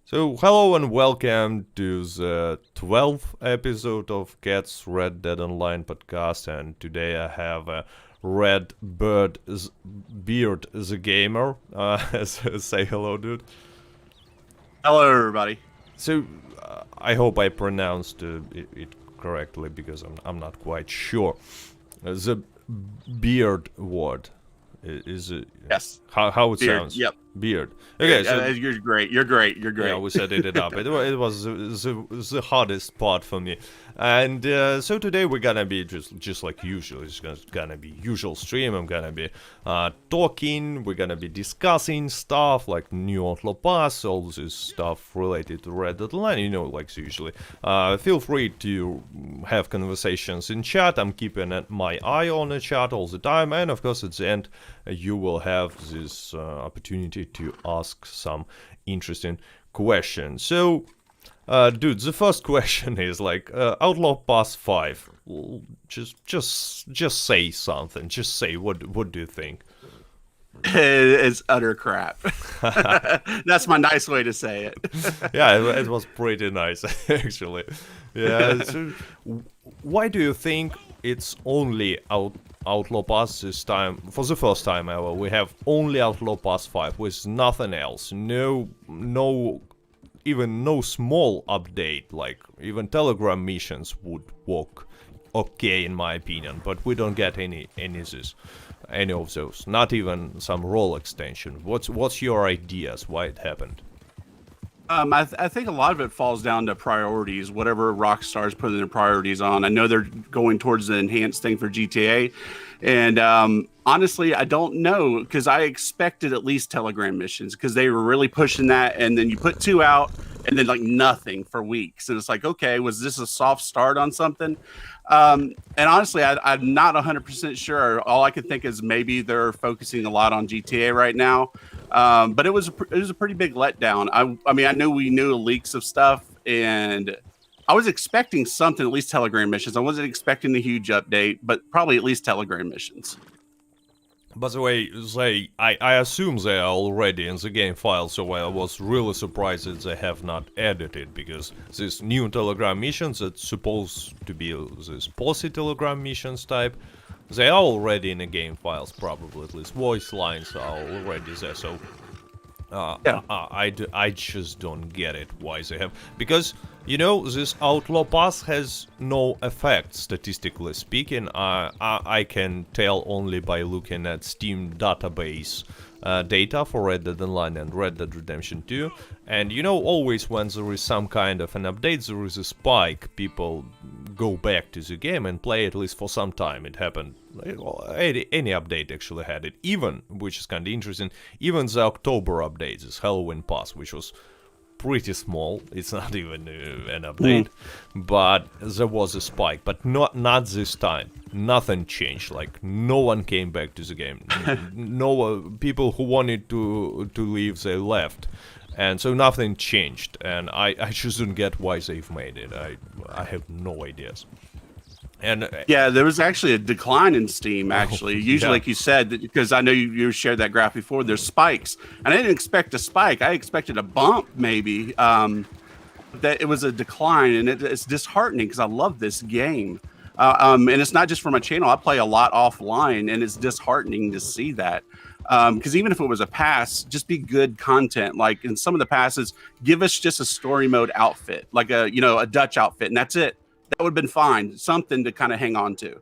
So, hello and welcome to the 12th episode of Cat's Red Dead Online podcast. And today I have Red Beard the Gamer. Say hello, dude. Hello, everybody. So, I hope I pronounced it correctly because I'm not quite sure. The beard word is it? Yes. How it Beard. sounds? Yep. Beard. Okay, so You're great. You're great. You're great. yeah, we set it up. It was the hardest part for me, and so today we're gonna be just like usual. It's gonna be usual stream. I'm gonna be talking. We're gonna be discussing stuff like new Outlaw Pass, all this stuff related to Red Dead Online. You know, like usually. Feel free to have conversations in chat. I'm keeping my eye on the chat all the time, and of course at the end you will have this opportunity to ask some interesting questions. So, dude, the first question is like Outlaw Pass 5. Just say something. Just say what do you think? It's utter crap. That's my nice way to say it. Yeah, it was pretty nice actually. Yeah. So, why do you think it's only Outlaw Pass this time? For the first time ever, we have only Outlaw Pass 5 with nothing else. No, even no small update. Like even Telegram missions would work okay in my opinion, but we don't get any of those. Not even some role extension. What's your ideas? Why it happened? I think a lot of it falls down to priorities, whatever Rockstar's putting their priorities on. I know they're going towards the enhanced thing for GTA. And honestly, I don't know because I expected at least Telegram missions because they were really pushing that. And then you put two out and then like nothing for weeks. And it's like, okay, was this a soft start on something? And honestly, I'm not 100% sure. All I can think is maybe they're focusing a lot on GTA right now. But it was a pretty big letdown. I mean, I knew we knew leaks of stuff, and I was expecting something, at least Telegram missions. I wasn't expecting the huge update, but probably at least Telegram missions. By the way, I assume they are already in the game file, so I was really surprised that they have not added it, because this new Telegram missions that's supposed to be this posse Telegram missions type, they are already in the game files, probably, at least voice lines are already there, so Yeah. I just don't get it why they have, because you know this Outlaw Pass has no effect statistically speaking. I can tell only by looking at Steam database data for Red Dead Online and Red Dead Redemption 2, and you know always when there is some kind of an update there is a spike, people go back to the game and play at least for some time. It happened, any update actually had it, even, which is kind of interesting, even the October update, this Halloween Pass, which was pretty small, it's not even an update, but there was a spike, but not this time. Nothing changed, like no one came back to the game. No people who wanted to leave, they left, and so nothing changed, and I just don't get why they've made it. I have no ideas. And Yeah, there was actually a decline in Steam, actually. Usually, yeah. like you said, because I know you shared that graph before, there's spikes. And I didn't expect a spike. I expected a bump, maybe. That it was a decline, and it's disheartening because I love this game. And it's not just for my channel. I play a lot offline, and it's disheartening to see that. Because even if it was a pass, just be good content. Like in some of the passes, give us just a story mode outfit, like a Dutch outfit, and that's it. That would have been fine. Something to kind of hang on to.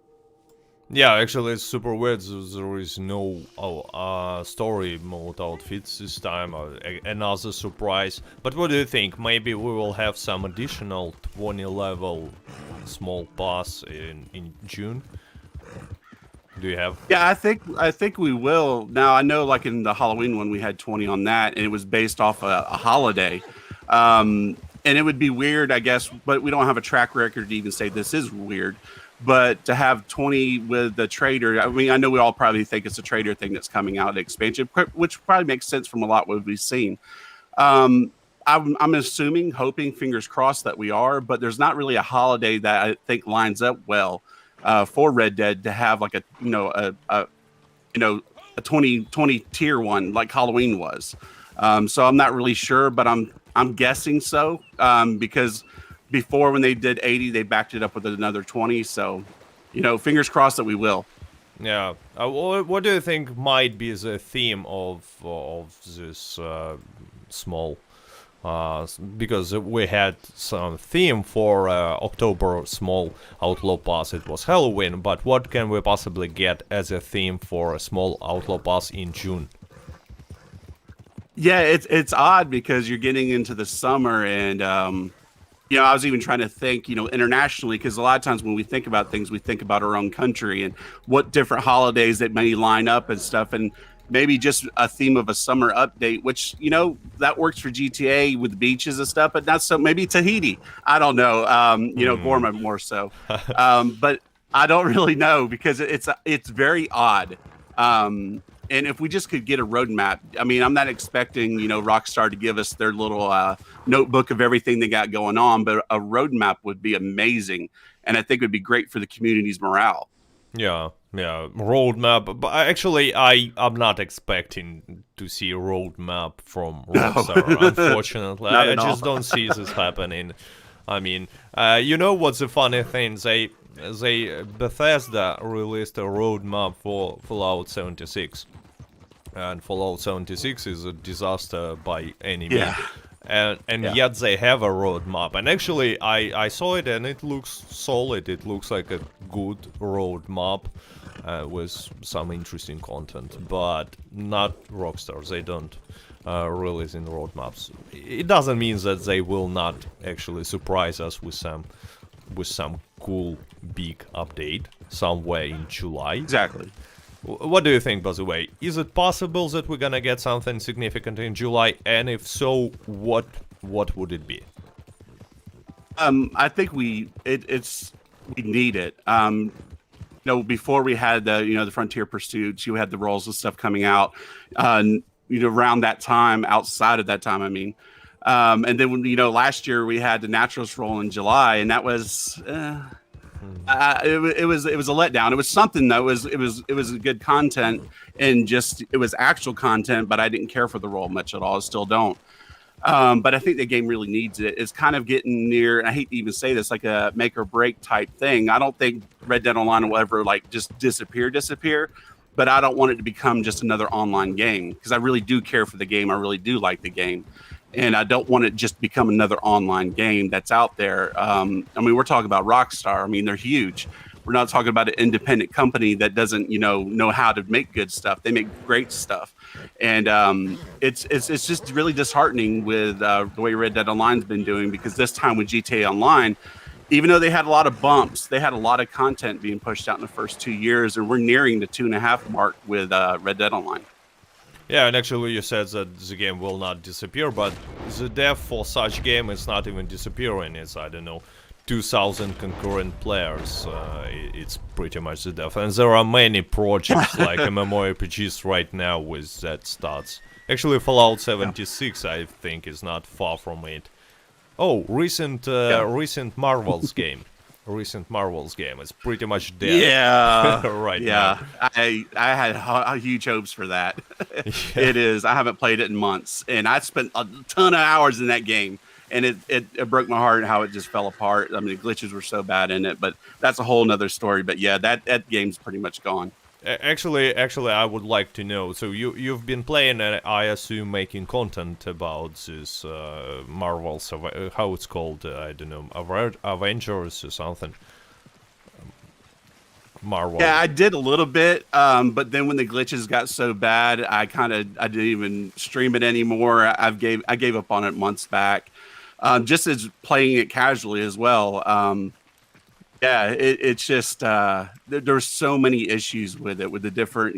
yeah, actually it's super weird. There is no story mode outfits this time, another surprise. But what do you think? Maybe we will have some additional 20 level small pass in June? Do you have? Yeah, I think we will. Now I know, like in the Halloween one, we had 20 on that, and it was based off a holiday. And it would be weird, I guess, but we don't have a track record to even say this is weird. But to have 20 with the trader, I mean, I know we all probably think it's a trader thing that's coming out of the expansion, which probably makes sense from a lot what we've seen. I'm assuming, hoping, fingers crossed that we are, but there's not really a holiday that I think lines up well for Red Dead to have like a 2020 tier one like Halloween was. So I'm not really sure, but I'm I'm guessing so, because before when they did 80, they backed it up with another 20. So, fingers crossed that we will. Yeah. What do you think might be the theme of this small? Because we had some theme for October small Outlaw Pass. It was Halloween, but what can we possibly get as a theme for a small Outlaw Pass in June? Yeah, it's odd because you're getting into the summer, and I was even trying to think, internationally, because a lot of times when we think about things, we think about our own country and what different holidays that may line up and stuff, and maybe just a theme of a summer update, which that works for GTA with beaches and stuff, but not so. Maybe Tahiti, I don't know. Gorma more so, but I don't really know because it's very odd. And if we just could get a roadmap, I mean, I'm not expecting, Rockstar to give us their little notebook of everything they got going on, but a roadmap would be amazing. And I think it would be great for the community's morale. Yeah, roadmap. But actually, I'm not expecting to see a roadmap from Rockstar, No. unfortunately. I just don't see this happening. I mean, what's the funny thing? Bethesda released a roadmap for Fallout 76, and Fallout 76 is a disaster by any means. And yet they have a roadmap, and actually I saw it and it looks solid. It looks like a good roadmap with some interesting content, but not Rockstar. They don't release in roadmaps. It doesn't mean that they will not actually surprise us with some cool big update somewhere in July. Exactly. What do you think, by the way? Is it possible that we're gonna get something significant in July? And if so, what would it be? I think we need it. Before we had the Frontier Pursuits, you had the roles and stuff coming out, around that time, outside of that time, I mean. And then last year we had the Naturalist role in July, and that was it was a letdown. It was something though. It was good content, and just it was actual content, but I didn't care for the role much at all. I still don't. But I think the game really needs it. It's kind of getting near, and I hate to even say this, like a make or break type thing. I don't think Red Dead Online will ever just disappear, but I don't want it to become just another online game, because I really do care for the game. I really do like the game. And I don't want it just become another online game that's out there. We're talking about Rockstar. I mean, they're huge. We're not talking about an independent company that doesn't, know how to make good stuff. They make great stuff. And it's just really disheartening with the way Red Dead Online's been doing, because this time with GTA Online, even though they had a lot of bumps, they had a lot of content being pushed out in the first 2 years, and we're nearing the 2.5 mark with Red Dead Online. Yeah, and actually you said that the game will not disappear, but the dev for such game is not even disappearing. It's, I don't know, 2,000 concurrent players. It's pretty much the dev. And there are many projects like MMORPGs right now with that stats. Actually, Fallout 76, I think, is not far from it. Oh, recent Marvel's game. Recent Marvel's game is pretty much dead. Yeah, right. Yeah, now. I had huge hopes for that. Yeah. It is. I haven't played it in months, and I spent a ton of hours in that game, and it broke my heart how it just fell apart. I mean, the glitches were so bad in it, but that's a whole nother story. But yeah, that game's pretty much gone. Actually, I would like to know. So you've been playing, I assume, making content about this Marvel's, how it's called? I don't know, Avengers or something. Marvel. Yeah, I did a little bit, but then when the glitches got so bad, I didn't even stream it anymore. I gave up on it months back, just as playing it casually as well. Yeah, it's just there's so many issues with it, with the different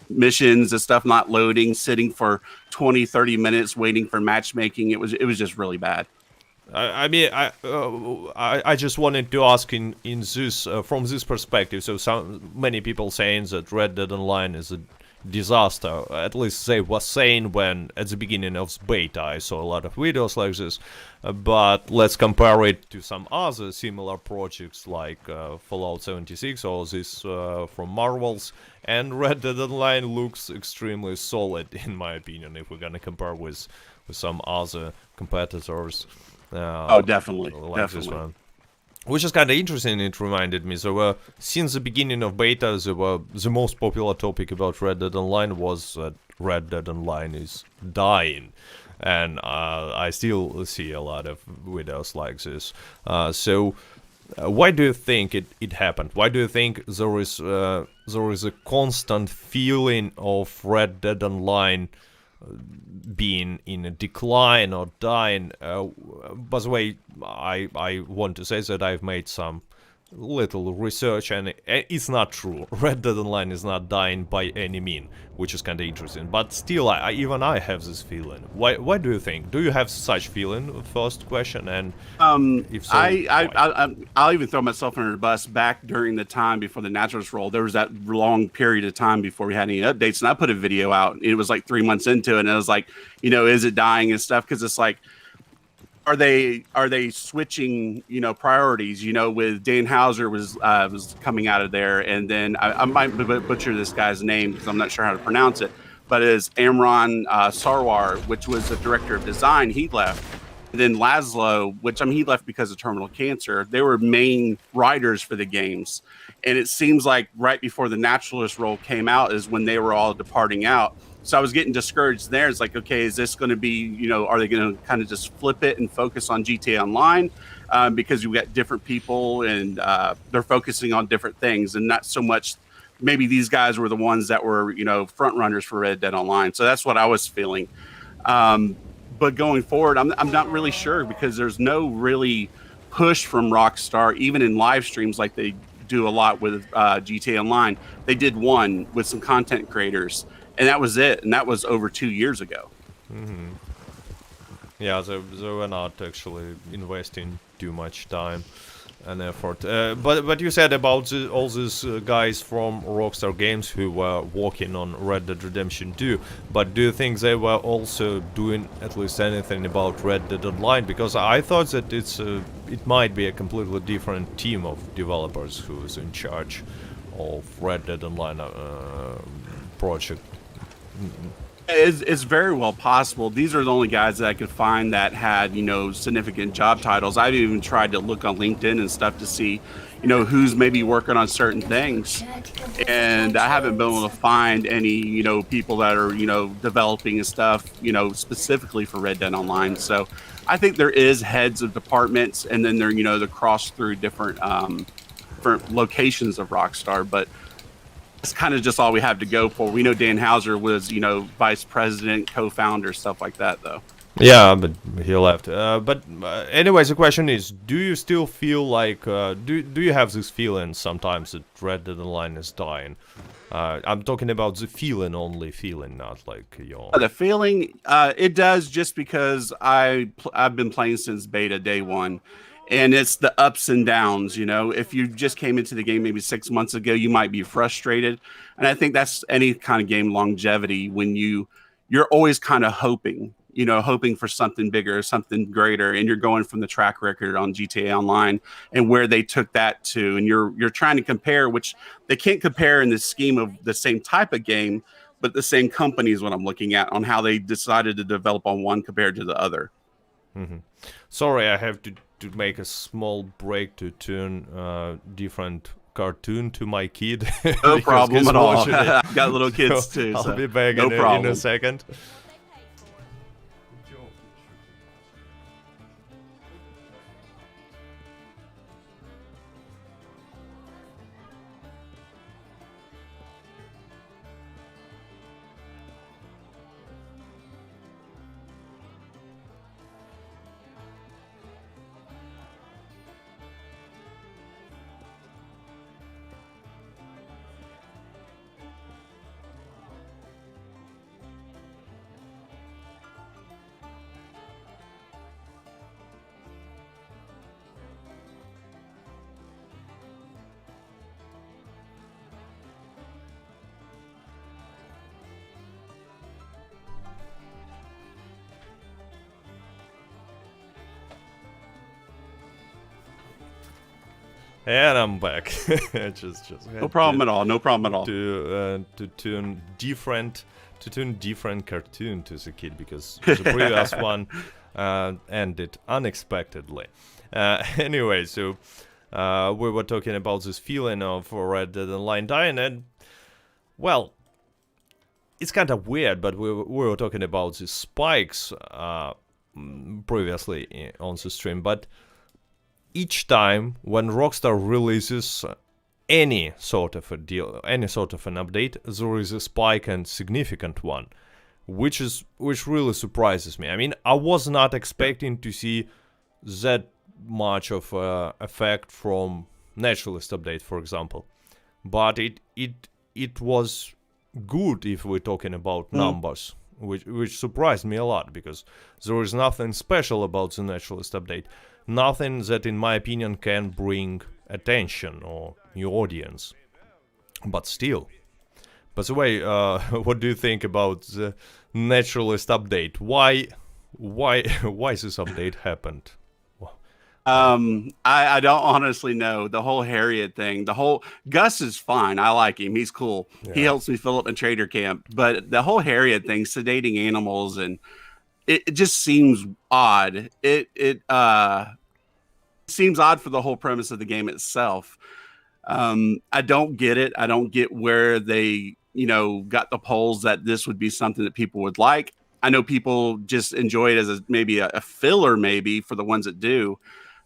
missions and stuff not loading, sitting for 20-30 minutes waiting for matchmaking. It was just really bad. I just wanted to ask in this from this perspective. So many people saying that Red Dead Online is a disaster. At least they were saying when at the beginning of beta. I saw a lot of videos like this. But let's compare it to some other similar projects like Fallout 76 or this from Marvel's. And Red Dead Online looks extremely solid, in my opinion, if we're gonna compare with with some other competitors. Oh, definitely, like this one. Which is kind of interesting. It reminded me. So since the beginning of beta, the most popular topic about Red Dead Online was that Red Dead Online is dying, and I still see a lot of videos like this. So why do you think it happened? Why do you think there is a constant feeling of Red Dead Online being in a decline or dying? By the way, I want to say that I've made some little research, and it's not true. Red Dead Online is not dying by any mean, which is kind of interesting. But still, even I have this feeling. Why do you think? Do you have such feeling? First question, and if so, I'll even throw myself under the bus. Back during the time before the Naturalist role, there was that long period of time before we had any updates, and I put a video out. It was like 3 months into it, and I was like, is it dying and stuff? Because it's like, are they switching, priorities? With Dan Houser was coming out of there, and then I might butcher this guy's name because I'm not sure how to pronounce it, but it's Amron Sarwar, which was the director of design. He left. And then Laszlo, he left because of terminal cancer. They were main writers for the games, and it seems like right before the Naturalist role came out is when they were all departing out. So I was getting discouraged there. It's like, okay, is this going to be, are they going to kind of just flip it and focus on GTA Online? Because you got different people and they're focusing on different things, and not so much maybe these guys were the ones that were, front runners for Red Dead Online. So that's what I was feeling. But going forward, I'm not really sure, because there's no really push from Rockstar, even in live streams like they do a lot with GTA Online. They did one with some content creators, and that was it. And that was over 2 years ago. Mm-hmm. Yeah, they were not actually investing too much time and effort. But you said about all these guys from Rockstar Games who were working on Red Dead Redemption 2. But do you think they were also doing at least anything about Red Dead Online? Because I thought that it might be a completely different team of developers who is in charge of Red Dead Online project. It's very well possible. These are the only guys that I could find that had, significant job titles. I've even tried to look on LinkedIn and stuff to see, who's maybe working on certain things. And I haven't been able to find any, people that are, developing and stuff, specifically for Red Dead Online. So I think there is heads of departments, and then they're cross through different locations of Rockstar. But that's kind of just all we have to go for. We know Dan Houser was, vice president, co-founder, stuff like that, though. Yeah, but he left. But anyways, the question is, do you still feel like, do you have this feeling sometimes that Red Dead Online is dying? I'm talking about the feeling, not like your... The feeling, it does, just because I've been playing since beta day one. And it's the ups and downs, If you just came into the game maybe 6 months ago, you might be frustrated. And I think that's any kind of game longevity, when you're always kind of hoping for something bigger, something greater. And you're going from the track record on GTA Online and where they took that to. And you're trying to compare, which they can't compare in the scheme of the same type of game, but the same company is what I'm looking at on how they decided to develop on one compared to the other. Mm-hmm. Sorry, I have to make a small break to turn different cartoon to my kid. No problem at all. Got little kids too. I'll be back in a second. And I'm back. just no problem at all. No problem at all. To turn different to tune different cartoon to the kid because the previous one ended unexpectedly. Anyway, so we were talking about this feeling of Red Dead Online dying, and well, it's kind of weird, but we were talking about the spikes previously on the stream, but each time when Rockstar releases any sort of a deal, any sort of an update, there is a spike and significant one, which really surprises me. I mean, I was not expecting to see that much of effect from Naturalist update, for example, but it was good if we're talking about numbers, which surprised me a lot, because there is nothing special about the Naturalist update, nothing that in my opinion can bring attention or new audience, but still. By the way, what do you think about the Naturalist update? Why this update happened? I don't honestly know. The whole Harriet thing, the whole Gus is fine. I like him. He's cool. Yeah. He helps me fill up a trader camp. But the whole Harriet thing, sedating animals, and it just seems odd. It seems odd for the whole premise of the game itself. I don't get it. I don't get where they, got the polls that this would be something that people would like. I know people just enjoy it as maybe a filler, maybe for the ones that do.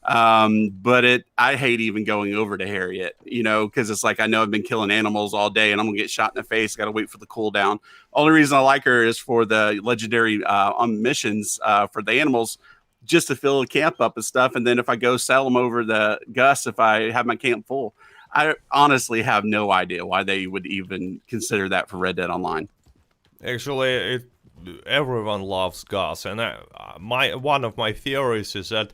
But I hate even going over to Harriet, because it's like, I know I've been killing animals all day and I'm gonna get shot in the face. Got to wait for the cooldown. Only reason I like her is for the legendary on missions for the animals, just to fill the camp up and stuff. And then if I go sell them over the Gus, if I have my camp full, I honestly have no idea why they would even consider that for Red Dead Online. Actually, everyone loves Gus, and one of my theories is that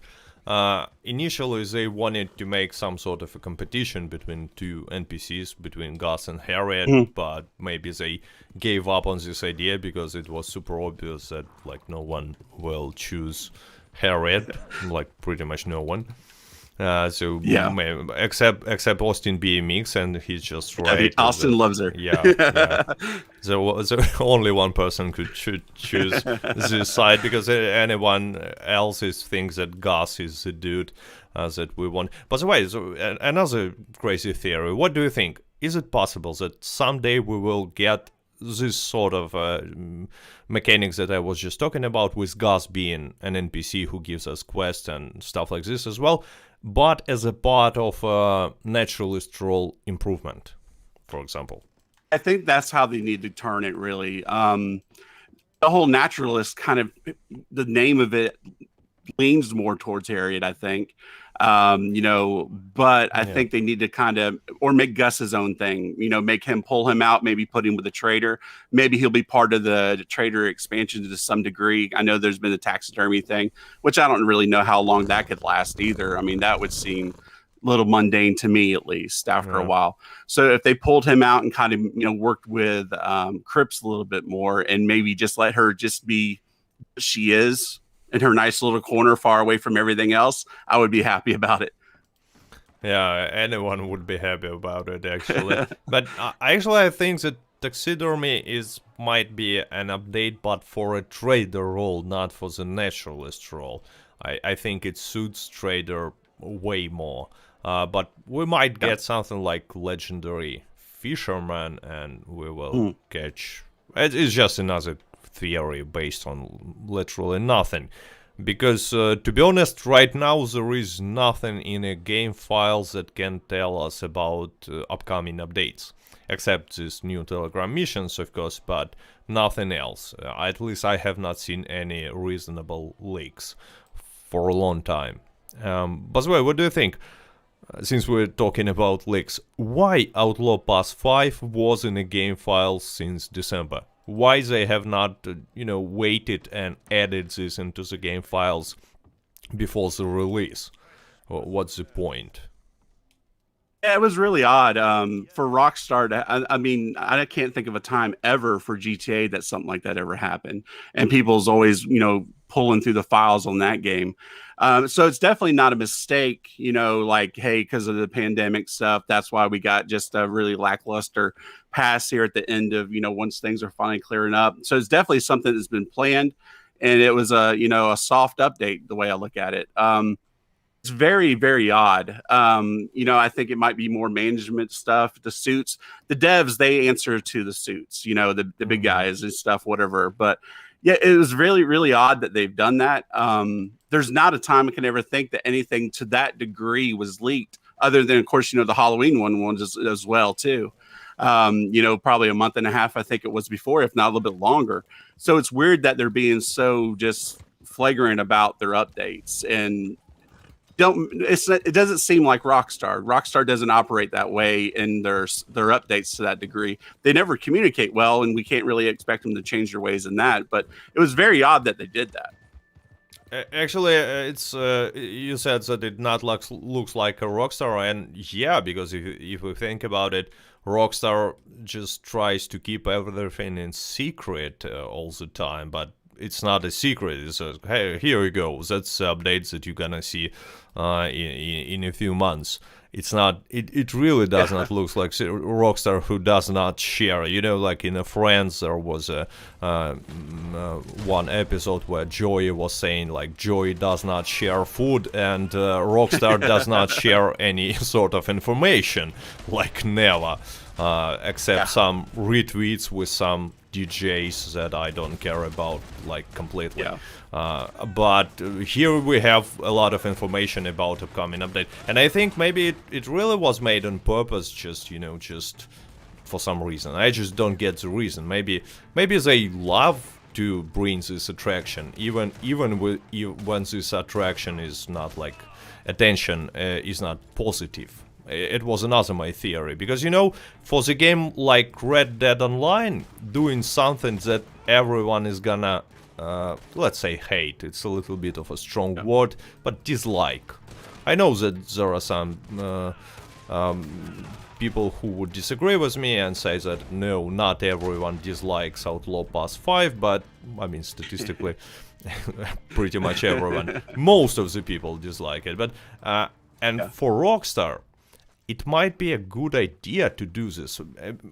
initially they wanted to make some sort of a competition between two NPCs, between Gus and Harriet, but maybe they gave up on this idea because it was super obvious that like no one will choose Harriet, like pretty much no one. Except Austin BMX, and he's just right. Austin loves her. Yeah. The only one person could choose this side, because anyone else thinks that Gus is the dude that we want. By the way, another crazy theory. What do you think? Is it possible that someday we will get this sort of mechanics that I was just talking about, with Gus being an NPC who gives us quests and stuff like this as well, but as a part of Naturalist role improvement, for example? I think that's how they need to turn it, really. The whole Naturalist kind of, the name of it leans more towards Harriet, I think. But I think they need to kind of, or make Gus his own thing, make him, pull him out, maybe put him with a trader. Maybe he'll be part of the trader expansion to some degree. I know there's been the taxidermy thing, which I don't really know how long that could last either. I mean, that would seem a little mundane to me, at least after a while. So if they pulled him out and kind of, worked with Cripps a little bit more, and maybe just let her just be what she is, in her nice little corner far away from everything else, I would be happy about it. Yeah, anyone would be happy about it, actually. But I think that taxidermy might be an update, but for a trader role, not for the Naturalist role. I think it suits trader way more. But we might get something like legendary fisherman, and we will catch... It's just another theory based on literally nothing, because to be honest, right now there is nothing in a game files that can tell us about upcoming updates, except these new Telegram missions, of course, but nothing else. At least I have not seen any reasonable leaks for a long time. By the way, what do you think? Since we're talking about leaks, why Outlaw Pass 5 was in a game file since December? Why they have not, waited and added this into the game files before the release? What's the point? Yeah, it was really odd for Rockstar to, I mean, I can't think of a time ever for GTA that something like that ever happened. And people's always, pulling through the files on that game. So it's definitely not a mistake, like, hey, because of the pandemic stuff, that's why we got just a really lackluster pass here at the end of, once things are finally clearing up. So it's definitely something that's been planned, and it was a soft update the way I look at it. It's very, very odd. I think it might be more management stuff. The suits, the devs, they answer to the suits, the big guys and stuff, whatever. But yeah, it was really, really odd that they've done that. There's not a time I can ever think that anything to that degree was leaked, other than, of course, the Halloween one as well, too. Probably a month and a half, I think it was before, if not a little bit longer. So it's weird that they're being so just flagrant about their updates, and it doesn't seem like Rockstar. Rockstar doesn't operate that way in their updates to that degree. They never communicate well, and we can't really expect them to change their ways in that. But it was very odd that they did that. Actually, it's you said that it not looks like a Rockstar, and yeah, because if we think about it, Rockstar just tries to keep everything in secret all the time, but it's not a secret. It says, hey, here you go. That's updates that you're gonna see in a few months. It's not. It really does not look like Rockstar, who does not share. Like in Friends, there was a one episode where Joey was saying like Joey does not share food, and Rockstar does not share any sort of information, like never, except some retweets with some DJs that I don't care about, like, completely. But here we have a lot of information about upcoming update, and I think maybe it really was made on purpose, just for some reason. I just don't get the reason. Maybe they love to bring this attraction, even when this attraction is not like attention is not positive. It was another my theory, because for the game like Red Dead Online, doing something that everyone is gonna let's say hate, it's a little bit of a strong word, but dislike. I know that there are some people who would disagree with me and say that no, not everyone dislikes Outlaw Pass 5, but I mean statistically pretty much everyone, most of the people dislike it. But for Rockstar, it might be a good idea to do this,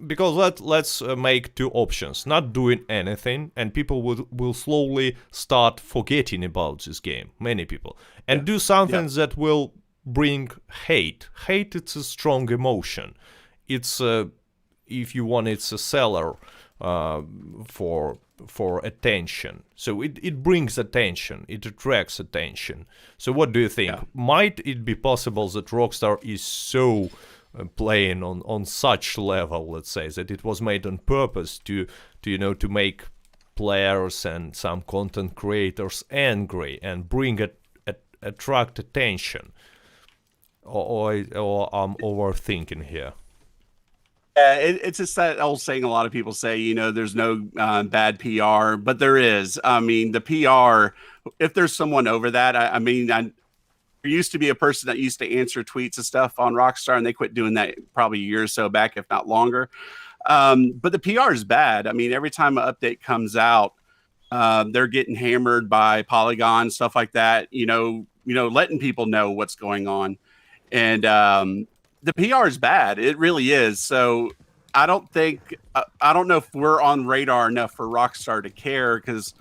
because let's make two options: not doing anything, and people will slowly start forgetting about this game, many people, and do something that will bring hate. Hate, it's a strong emotion. It's if you want, it's a seller for attention. So it brings attention, it attracts attention. So what do you think? Might it be possible that Rockstar is so playing on such level, let's say, that it was made on purpose to make players and some content creators angry and attract attention? Or I'm overthinking here? It's just that old saying a lot of people say, there's no bad PR, but there is. I mean, the PR, if there's someone over that, there used to be a person that used to answer tweets and stuff on Rockstar, and they quit doing that probably a year or so back, if not longer. But the PR is bad. I mean, every time an update comes out, they're getting hammered by Polygon, stuff like that, letting people know what's going on. And the PR is bad. It really is. So I don't know if we're on radar enough for Rockstar to care, because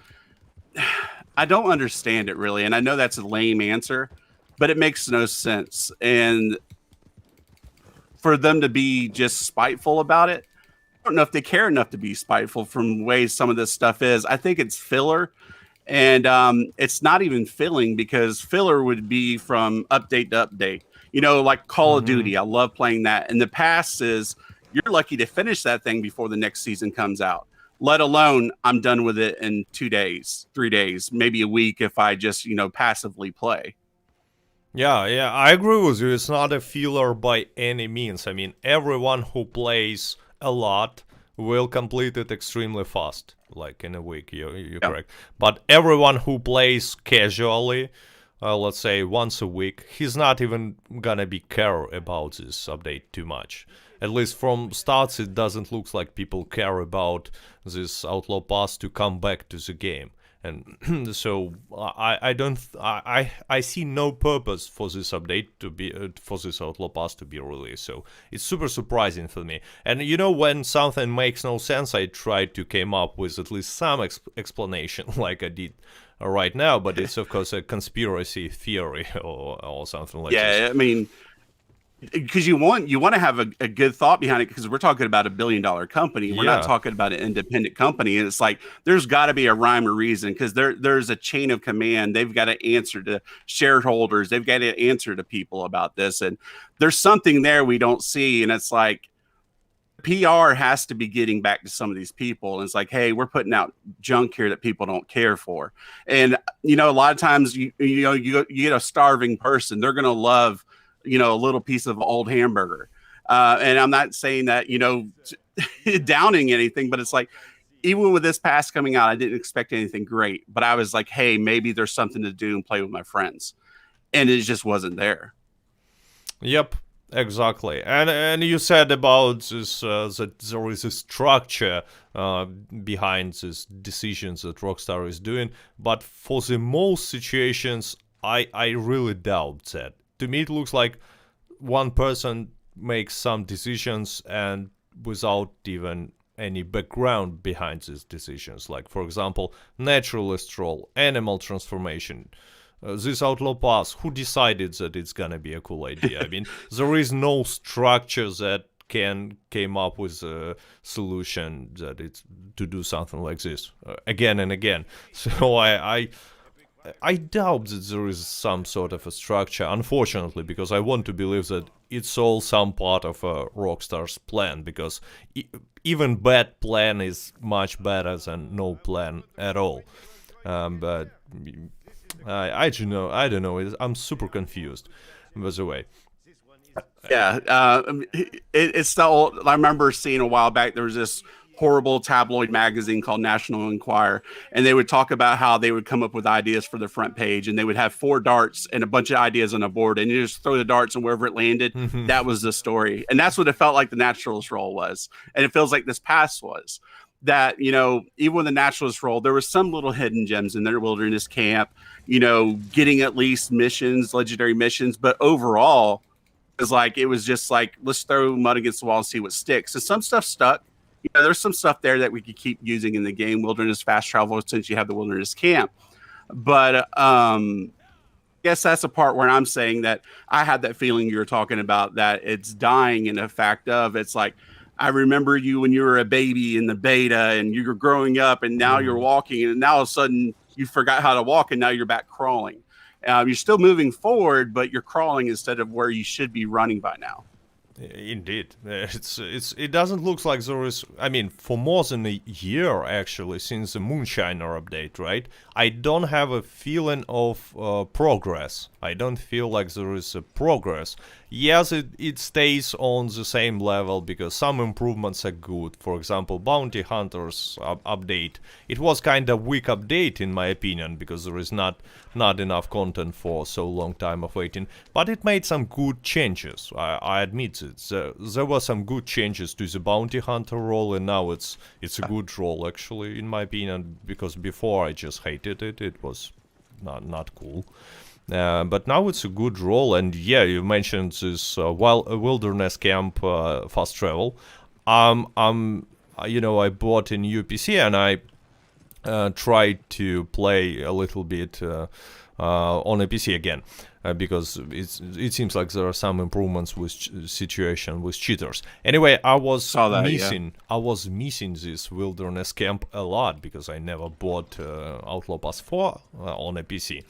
I don't understand it really. And I know that's a lame answer, but it makes no sense. And for them to be just spiteful about it, I don't know if they care enough to be spiteful from the way some of this stuff is. I think it's filler. And it's not even filling, because filler would be from update to update. Like Call of Duty, I love playing that. And the pass is, you're lucky to finish that thing before the next season comes out. Let alone, I'm done with it in 2 days, 3 days, maybe a week if I just, passively play. Yeah, I agree with you. It's not a filler by any means. I mean, everyone who plays a lot will complete it extremely fast, like in a week, you're correct. But everyone who plays casually, let's say once a week, he's not even gonna be care about this update too much. At least from starts, it doesn't look like people care about this Outlaw Pass to come back to the game. And so I don't I see no purpose for this update to be for this Outlaw Pass to be released. So it's super surprising for me. And you know, when something makes no sense, I try to come up with at least some explanation, like I did right now. But it's of course a conspiracy theory or something like this. Yeah, I mean, because you want to have a good thought behind it, because we're talking about $1 billion company. We're not talking about an independent company, and it's like there's got to be a rhyme or reason, because there's a chain of command. They've got to answer to shareholders. They've got to answer to people about this, and there's something there we don't see. And it's like PR has to be getting back to some of these people, and it's like, hey, we're putting out junk here that people don't care for. And you know, a lot of times you get a starving person, they're gonna love, you know, a little piece of old hamburger. And I'm not saying that, you know, downing anything, but it's like, even with this pass coming out, I didn't expect anything great, but I was like, hey, maybe there's something to do and play with my friends. And it just wasn't there. Yep, exactly. And you said about this that there is a structure behind these decisions that Rockstar is doing, but for the most situations, I really doubt that. To me, it looks like one person makes some decisions and without even any background behind these decisions. Like, for example, Naturalist role, animal transformation. This Outlaw Pass, who decided that it's gonna be a cool idea? I mean, there is no structure that came up with a solution that it's to do something like this again and again. So I doubt that there is some sort of a structure, unfortunately, because I want to believe that it's all some part of a Rockstar's plan, because even bad plan is much better than no plan at all. But I don't know. I'm super confused, by the way. Yeah, it's the old. I remember seeing a while back, there was this horrible tabloid magazine called National Enquirer, and they would talk about how they would come up with ideas for the front page, and they would have 4 darts and a bunch of ideas on a board, and you just throw the darts, and wherever it landed, that was the story. And that's what it felt like the Naturalist role was, and it feels like this pass was. That, you know, even with the Naturalist role, there was some little hidden gems in their wilderness camp, you know, getting at least missions, legendary missions, but overall, it was just like, let's throw mud against the wall and see what sticks. And some stuff stuck. You know, there's some stuff there that we could keep using in the game. Wilderness fast travel, since you have the wilderness camp. But I guess that's the part where I'm saying that I had that feeling you were talking about, that it's dying in the fact of, it's like, I remember you when you were a baby in the beta and you were growing up, and now you're walking, and now all of a sudden you forgot how to walk, and now you're back crawling. You're still moving forward, but you're crawling instead of where you should be running by now. Indeed, it doesn't look like there is. I mean, for more than a year actually, since the Moonshiner update, right? I don't have a feeling of progress. I don't feel like there is a progress. Yes, it stays on the same level because some improvements are good. For example, Bounty Hunters update. It was kind of weak update in my opinion, because there is not enough content for so long time of waiting. But it made some good changes. I admit it. There were some good changes to the Bounty Hunter role, and now it's a good role actually in my opinion. Because before I just hated it. It was not cool. But now it's a good role, and yeah, you mentioned this wilderness camp fast travel. You know, I bought a new PC and I tried to play a little bit on a PC again because it seems like there are some improvements with situation with cheaters. Anyway, I was missing this wilderness camp a lot because I never bought Outlaw Pass 4 on a PC.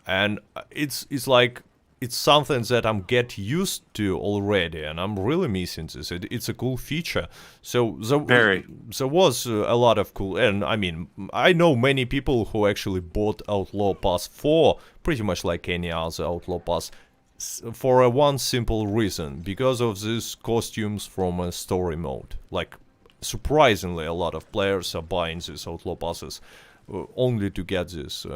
And it's like it's something that I'm get used to already, and I'm really missing this. It's a cool feature. So there was a lot of cool, and I mean, I know many people who actually bought Outlaw Pass 4, pretty much like any other Outlaw Pass, for one simple reason, because of these costumes from a story mode. Like, surprisingly, a lot of players are buying these Outlaw Passes only to get these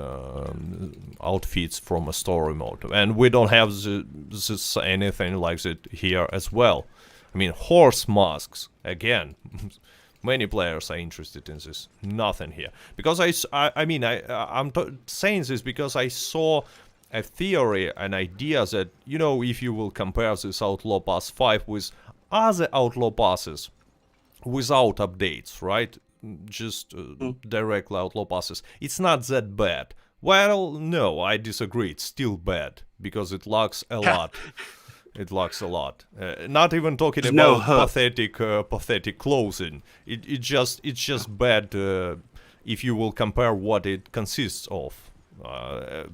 outfits from a story mode, and we don't have this anything like that here as well. I mean, horse masks again. Many players are interested in this. Nothing here. Because I'm saying this because I saw a theory, an idea that, you know, if you will compare this Outlaw Pass 5 with other Outlaw Passes without updates, right? Just directly Outlaw Passes, it's not that bad. Well, no, I disagree. It's still bad because it lags a lot. It lags a lot. Not even talking There's about pathetic closing. It's just bad if you will compare what it consists of. I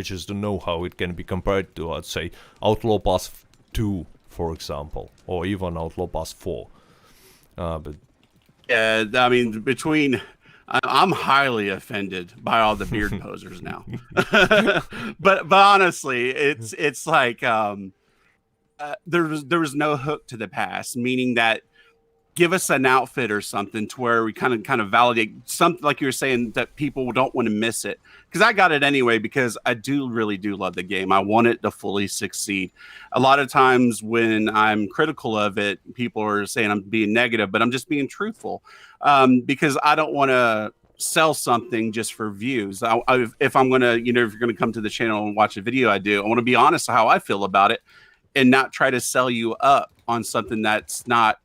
just don't know how it can be compared to, let's say, Outlaw Pass 2, for example, or even Outlaw Pass 4. But yeah, I mean, I'm highly offended by all the beard posers now. but honestly, it's like there was no hook to the pass, meaning that give us an outfit or something to where we kind of validate something, like you were saying, that people don't want to miss it. Because I got it anyway, because I really do love the game. I want it to fully succeed. A lot of times when I'm critical of it, people are saying I'm being negative, but I'm just being truthful, because I don't want to sell something just for views. If I'm gonna, if you're gonna come to the channel and watch a video I do, I want to be honest how I feel about it, and not try to sell you up on something that's not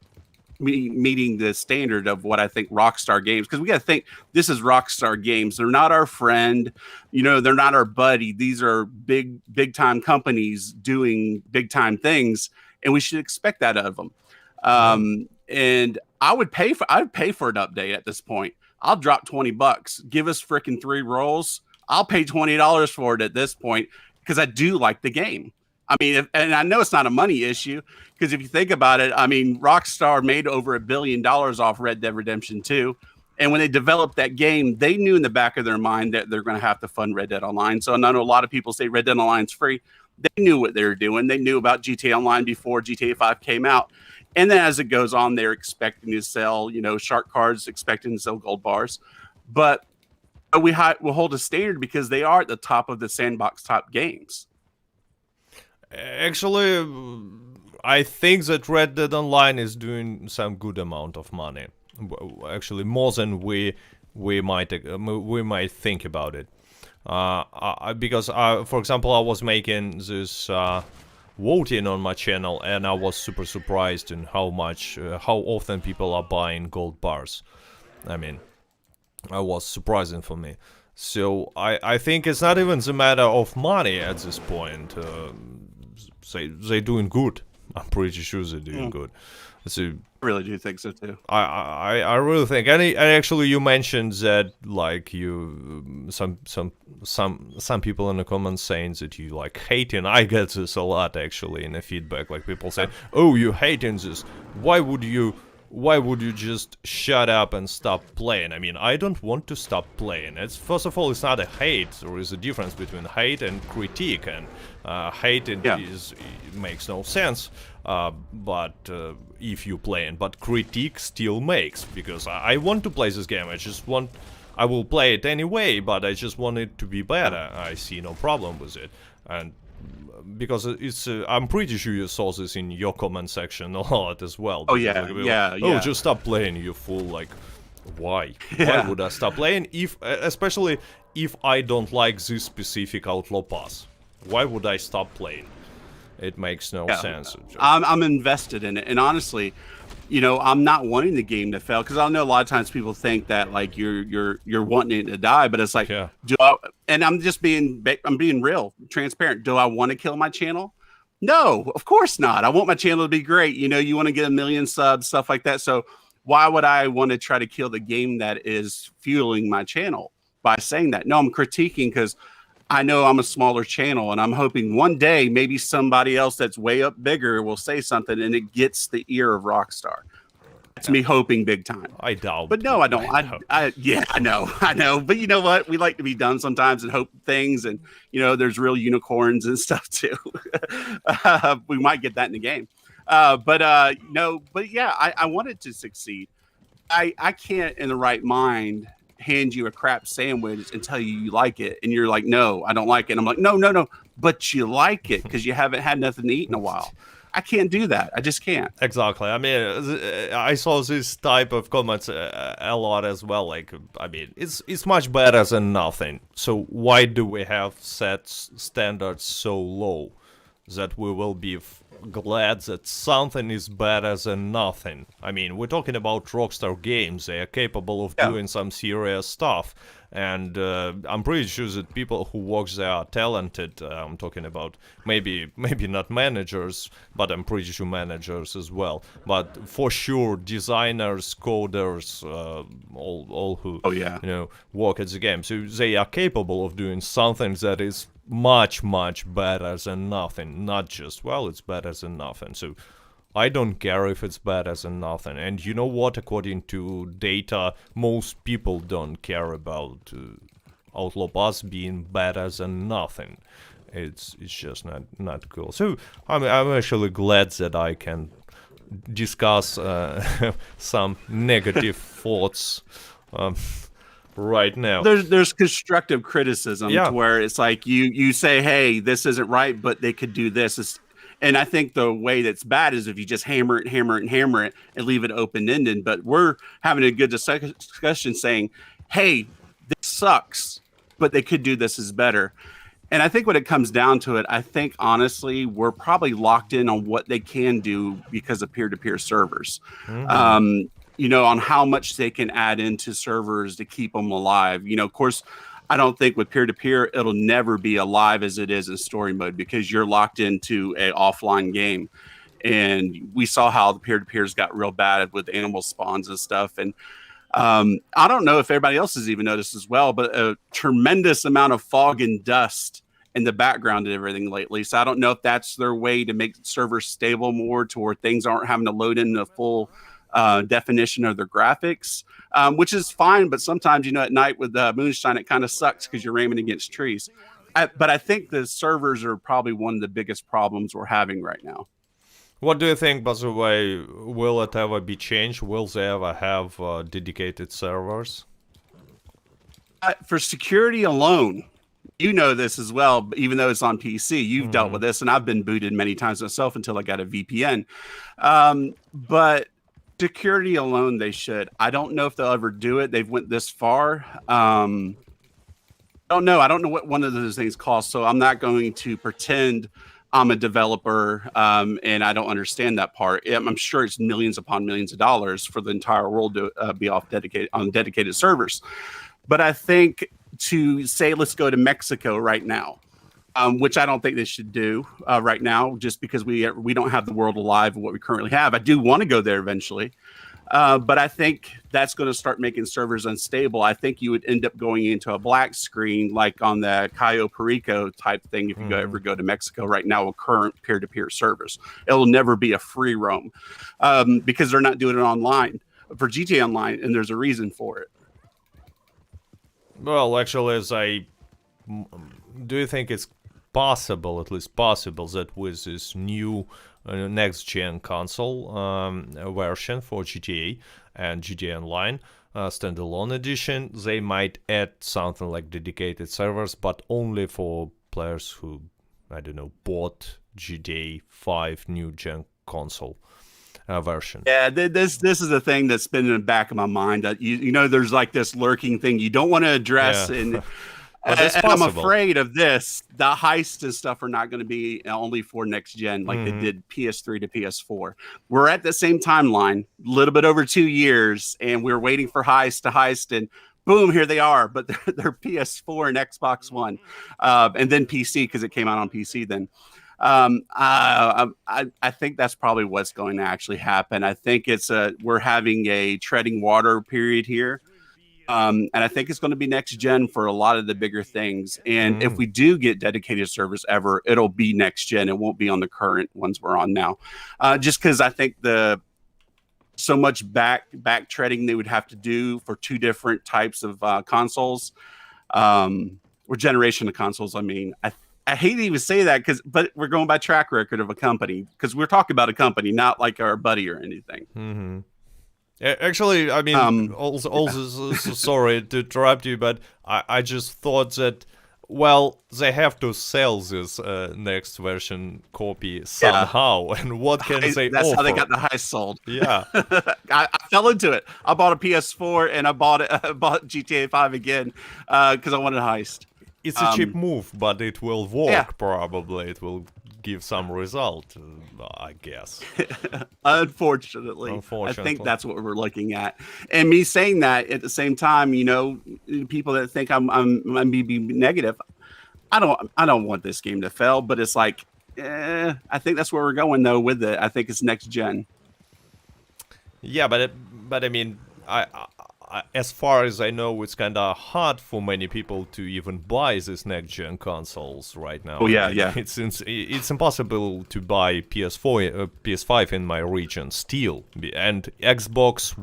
meeting the standard of what I think Rockstar Games, because we got to think this is Rockstar Games. They're not our friend, they're not our buddy. These are big time companies doing big time things, and we should expect that of them. And I'd pay for an update at this point. I'll drop $20. Give us freaking 3 rolls. I'll pay $20 for it at this point, because I do like the game. I mean, and I know it's not a money issue, because if you think about it, I mean, Rockstar made over $1 billion off Red Dead Redemption 2. And when they developed that game, they knew in the back of their mind that they're going to have to fund Red Dead Online. So I know a lot of people say Red Dead Online's free. They knew what they were doing. They knew about GTA Online before GTA 5 came out. And then as it goes on, they're expecting to sell, shark cards, expecting to sell gold bars. But we'll hold a standard because they are at the top of the sandbox top games. Actually, I think that Red Dead Online is doing some good amount of money. Actually, more than we might think about it. Because for example, I was making this voting on my channel, and I was super surprised in how often people are buying gold bars. I mean, it was surprising for me. So I think it's not even the matter of money at this point. They're doing good. I'm pretty sure they're doing good. So I really do think so too. I really think. And actually, you mentioned that like some people in the comments saying that you like hating. I get this a lot actually in the feedback. Like people say, "Oh, you hating this? Why would you just shut up and stop playing?" I mean, I don't want to stop playing. First of all, it's not a hate. There is a difference between hate and critique, and hate makes no sense. But if you playing, but critique still makes, because I want to play this game. I will play it anyway, but I just want it to be better. I see no problem with it, and because it's I'm pretty sure you saw this in your comment section a lot as well. Oh yeah, yeah. Oh, just stop playing, you fool. Like, why? Why would I stop playing? Especially if I don't like this specific Outlaw Pass, why would I stop playing? It makes no sense. I'm invested in it, and honestly, I'm not wanting the game to fail, because I know a lot of times people think that like you're wanting it to die, but it's like, and I'm being real, transparent. Do I want to kill my channel? No, of course not. I want my channel to be great. You want to get 1 million subs, stuff like that. So why would I want to try to kill the game that is fueling my channel by saying that? No, I'm critiquing because I know I'm a smaller channel, and I'm hoping one day maybe somebody else that's way up bigger will say something and it gets the ear of Rockstar. It's me hoping big time. I doubt. But no, I don't. I know. But you know what? We like to be dumb sometimes and hope things, and there's real unicorns and stuff too. We might get that in the game. But yeah, I want it to succeed. I can't in the right mind hand you a crap sandwich and tell you like it, and you're like, no, I don't like it. And I'm like, no, but you like it because you haven't had nothing to eat in a while. I can't do that. I just can't. Exactly. I mean, I saw this type of comments a lot as well. Like, I mean, it's much better than nothing. So why do we have set standards so low that we will be glad that something is better than nothing? I mean, we're talking about Rockstar games. They are capable of doing some serious stuff. And I'm pretty sure that people who work there are talented. I'm talking about maybe not managers, but I'm pretty sure managers as well. But for sure, designers, coders, all who work at the game. So they are capable of doing something that is much better than nothing. Not just it's better than nothing. So I don't care if it's better than nothing. And you know what? According to data, most people don't care about Outlaw Pass being better than nothing. It's just not cool. So I'm actually glad that I can discuss some negative thoughts right now. There's constructive criticism to where it's like you say, hey, this isn't right, but they could do this. And I think the way that's bad is if you just hammer it and leave it open-ended. But we're having a good discussion saying, hey, this sucks, but they could do this is better. And I think when it comes down to it, I think, honestly, we're probably locked in on what they can do because of peer-to-peer servers. Mm-hmm. On how much they can add into servers to keep them alive. Of course, I don't think with peer-to-peer, it'll never be alive as it is in story mode because you're locked into an offline game. And we saw how the peer-to-peers got real bad with animal spawns and stuff. And I don't know if everybody else has even noticed as well, but a tremendous amount of fog and dust in the background and everything lately. So I don't know if that's their way to make servers stable more to where things aren't having to load in the full definition of their graphics, which is fine. But sometimes, at night with moonshine, it kind of sucks because you're aiming against trees. But I think the servers are probably one of the biggest problems we're having right now. What do you think, by the way, will it ever be changed? Will they ever have dedicated servers? For security alone, this as well, even though it's on PC, you've dealt with this, and I've been booted many times myself until I got a VPN. But security alone, they should. I don't know if they'll ever do it. They've went this far. I don't know. I don't know what one of those things costs, so I'm not going to pretend I'm a developer and I don't understand that part. I'm sure it's millions upon millions of dollars for the entire world to be on dedicated servers. But I think to say, let's go to Mexico right now, which I don't think they should do right now, just because we don't have the world alive of what we currently have. I do want to go there eventually, but I think that's going to start making servers unstable. I think you would end up going into a black screen like on the Cayo Perico type thing if you ever go to Mexico right now with current peer-to-peer servers. It'll never be a free roam because they're not doing it online for GTA Online, and there's a reason for it. Well, actually, do you think it's possible, at least possible, that with this new next-gen console version for GTA and GTA Online standalone edition, they might add something like dedicated servers, but only for players who, I don't know, bought GTA 5 new-gen console version. Yeah, this is a thing that's been in the back of my mind. That there's like this lurking thing you don't want to address, and I'm afraid of this. The heists and stuff are not going to be only for next gen like they did PS3 to PS4. We're at the same timeline, a little bit over 2 years, and we're waiting for heist to heist, and boom, here they are. But they're PS4 and Xbox One, and then PC because it came out on PC then. I think that's probably what's going to actually happen. I think we're having a treading water period here. And I think it's going to be next gen for a lot of the bigger things. And if we do get dedicated servers ever, it'll be next gen. It won't be on the current ones we're on now. Just because I think so much back treading they would have to do for two different types of consoles, or generation of consoles. I mean, I hate to even say that but we're going by track record of a company because we're talking about a company, not like our buddy or anything. Mm-hmm. Actually, I mean, also sorry to interrupt you, but I just thought that Well, they have to sell this next version copy Yeah. somehow, and what can they That's offer? how they got the heist sold. Yeah, I fell into it. I bought a PS4 and I bought GTA 5 again because I wanted a heist. it's a cheap move, but it will work. Yeah. Probably it will give some result, I guess. Unfortunately, I think that's what we're looking at. And me saying that at the same time, people that think I'm being negative, I don't want this game to fail, but it's like, I think that's where we're going though with it. I think it's next gen. Yeah, but I mean, I as far as I know, it's kind of hard for many people to even buy these next-gen consoles right now. Oh yeah, I mean, yeah. It's impossible to buy PS4, PS5 in my region still, and Xbox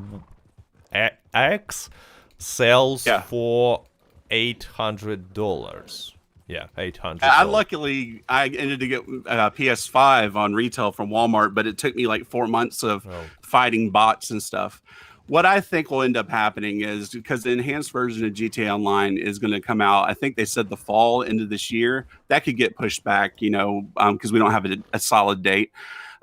X sells for $800. Yeah, $800. I ended to get PS5 on retail from Walmart, but it took me like 4 months of fighting bots and stuff. What I think will end up happening is because the enhanced version of GTA Online is going to come out, I think they said the fall into this year. That could get pushed back, because we don't have a solid date.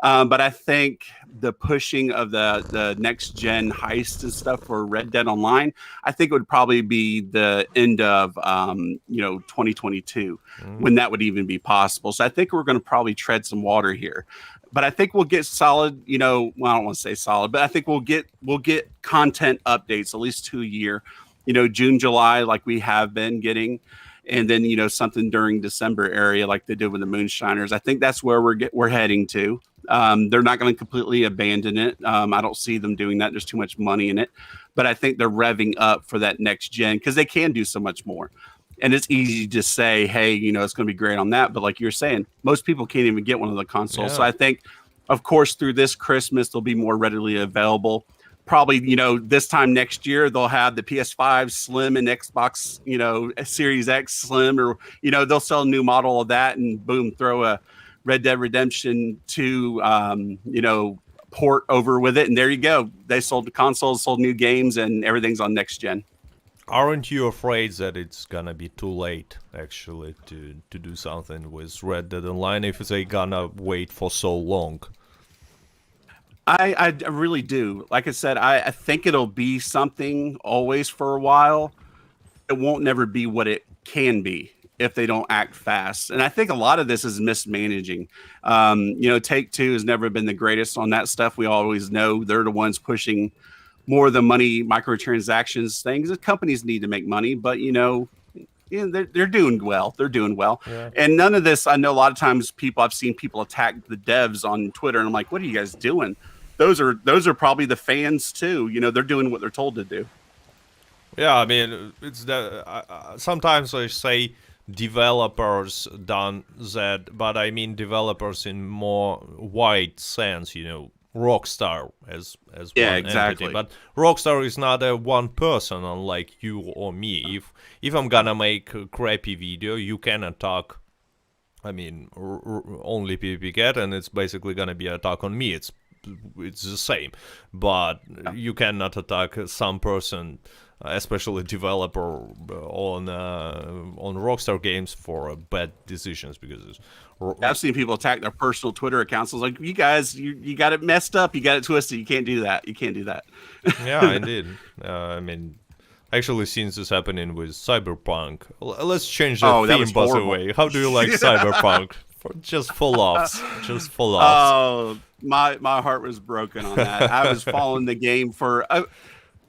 But I think the pushing of the next gen heist and stuff for Red Dead Online, I think it would probably be the end of 2022 when that would even be possible. So I think we're going to probably tread some water here. But I think we'll get solid, well, I don't want to say solid, but I think we'll get content updates at least 2 a year, June, July, like we have been getting. And then, something during December area like they did with the Moonshiners. I think that's where we're heading to. They're not going to completely abandon it. I don't see them doing that. There's too much money in it. But I think they're revving up for that next gen because they can do so much more. And it's easy to say, hey, it's going to be great on that. But like you're saying, most people can't even get one of the consoles. Yeah. So I think, of course, through this Christmas, they'll be more readily available. Probably, this time next year, they'll have the PS5 Slim and Xbox, Series X Slim, or, they'll sell a new model of that and boom, throw a Red Dead Redemption 2, port over with it. And there you go. They sold the consoles, sold new games, and everything's on next gen. Aren't you afraid that it's gonna be too late, actually, to do something with Red Dead Online if they're gonna wait for so long? I really do. Like I said, I think it'll be something always for a while. It won't never be what it can be if they don't act fast. And I think a lot of this is mismanaging. Take-Two has never been the greatest on that stuff. We always know they're the ones pushing more of the money, microtransactions things. The companies need to make money, but they're doing well. They're doing well. Yeah. And none of this, I know a lot of times I've seen people attack the devs on Twitter, and I'm like, what are you guys doing? Those are probably the fans too. They're doing what they're told to do. Yeah, I mean, it's sometimes I say developers done that, but I mean developers in more wide sense. Rockstar as one entity, but Rockstar is not a one person, unlike you or me. If I'm gonna make a crappy video, you can attack. I mean, only PvPcat, and it's basically gonna be an attack on me. It's the same, but you cannot attack some person, especially developer on Rockstar games for bad decisions, because I've seen people attack their personal Twitter accounts. I was like, you guys, you got it messed up. You got it twisted. You can't do that. You can't do that. Yeah, indeed. I mean, actually, since this happening with Cyberpunk, let's change the theme, by the way. How do you like Cyberpunk? Just full offs. Just full offs. Oh, my heart was broken on that. I was following the game for...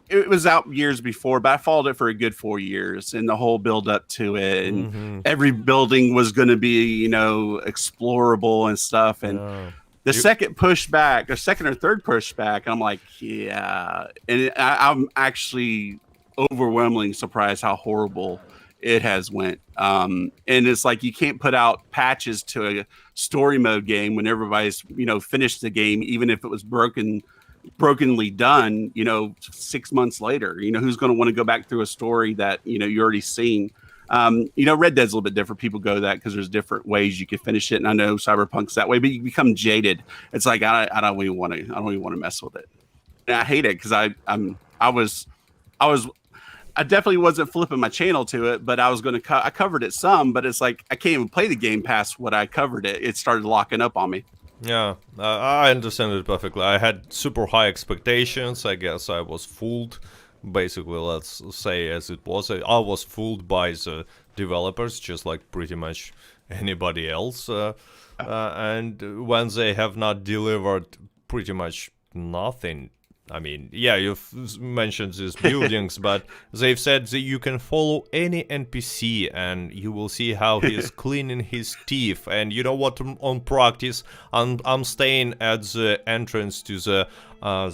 it was out years before, but I followed it for a good 4 years, and the whole build up to it, and every building was going to be, explorable and stuff. And the second or third pushback, I'm like, yeah. And I'm actually overwhelmingly surprised how horrible it has went. And it's like you can't put out patches to a story mode game when everybody's, finished the game, even if it was brokenly done, 6 months later. Who's going to want to go back through a story that you already seen? Red Dead's a little bit different. People go that because there's different ways you can finish it, and I know Cyberpunk's that way, but you become jaded. It's like I don't even want to mess with it, and I hate it because I was I definitely wasn't flipping my channel to it, but I was going to. I covered it some, but it's like I can't even play the game past what I covered it. It started locking up on me. Yeah, I understand it perfectly. I had super high expectations. I guess I was fooled. Basically, let's say as it was. I was fooled by the developers, just like pretty much anybody else. And when they have not delivered pretty much nothing. I mean, yeah, you've mentioned these buildings, but they've said that you can follow any NPC and you will see how he's cleaning his teeth. And you know what? On practice, I'm staying at the entrance to the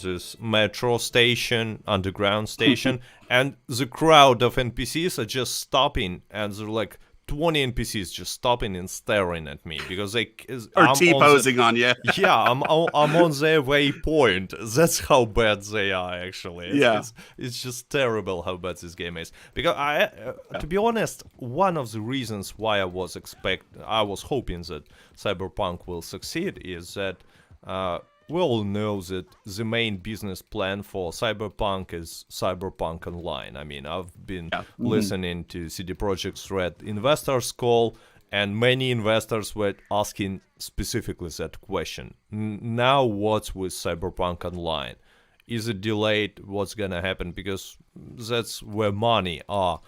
this metro station, underground station, and the crowd of NPCs are just stopping, and they're like 20 NPCs just stopping and staring at me because they are T-posing on you. Yeah, I'm on their waypoint. That's how bad they are, actually. It's just terrible how bad this game is. Because to be honest, one of the reasons why I was hoping that Cyberpunk will succeed is that we all know that the main business plan for Cyberpunk is Cyberpunk Online. I mean, I've been listening to CD Projekt's Red investors call, and many investors were asking specifically that question. Now what's with Cyberpunk Online? Is it delayed? What's gonna happen? Because that's where money are.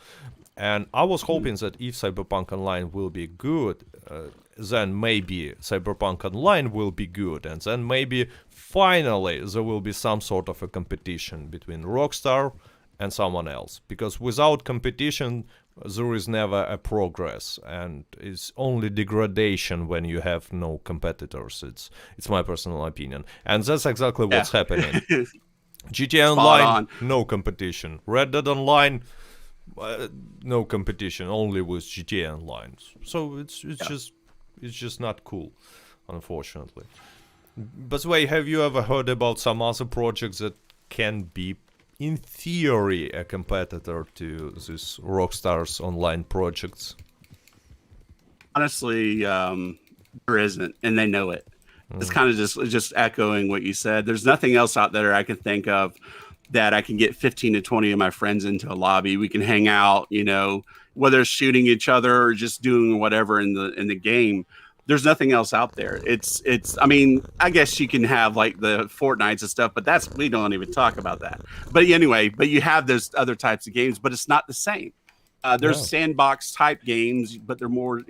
And I was hoping that if Cyberpunk Online will be good, then maybe Cyberpunk Online will be good, and then maybe finally there will be some sort of a competition between Rockstar and someone else. Because without competition, there is never a progress, and it's only degradation when you have no competitors. It's my personal opinion, and that's exactly what's happening. GTA Online, no competition. Red Dead Online, no competition, only with GTA Online. So it's just not cool, unfortunately. By the way, have you ever heard about some other projects that can be, in theory, a competitor to this Rockstar's online projects? Honestly, there isn't, and they know it. It's kind of just echoing what you said. There's nothing else out there I can think of that I can get 15 to 20 of my friends into a lobby. We can hang out, whether it's shooting each other or just doing whatever in the game. There's nothing else out there. I mean, I guess you can have like the Fortnites and stuff, but we don't even talk about that. But anyway, you have those other types of games, but it's not the same. There's sandbox type games, but they're more,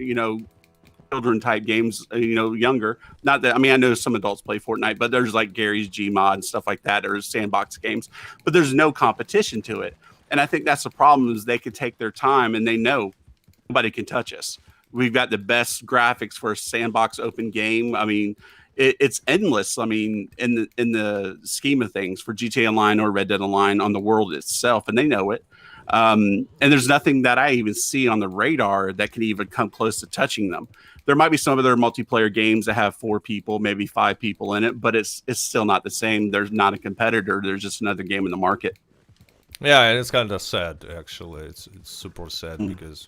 children type games, younger. Not that, I mean, I know some adults play Fortnite, but there's like Gary's Gmod and stuff like that. There's sandbox games, but there's no competition to it. And I think that's the problem, is they can take their time and they know nobody can touch us. We've got the best graphics for a sandbox open game. I mean, it's endless. I mean, in the scheme of things for GTA Online or Red Dead Online on the world itself, and they know it. And there's nothing that I even see on the radar that can even come close to touching them. There might be some of their multiplayer games that have 4 people, maybe 5 people in it, but it's still not the same. There's not a competitor. There's just another game in the market. Yeah, and it's kind of sad, actually. It's super sad because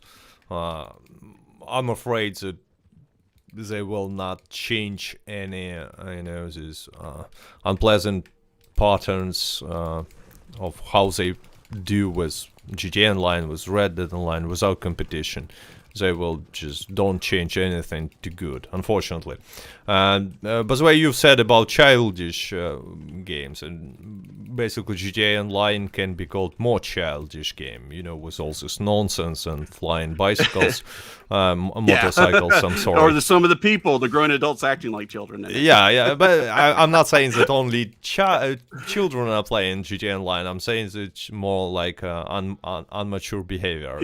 I'm afraid that they will not change any, these unpleasant patterns of how they do with GTA Online, with Red Dead Online, without competition. They will just don't change anything to good, unfortunately. And by the way, you've said about childish games, and basically GTA Online can be called more childish game, with all this nonsense and flying bicycles, motorcycles, I'm sorry. Or some of the people, the grown adults acting like children. Yeah, but I'm not saying that only children are playing GTA Online. I'm saying that it's more like unmature behavior.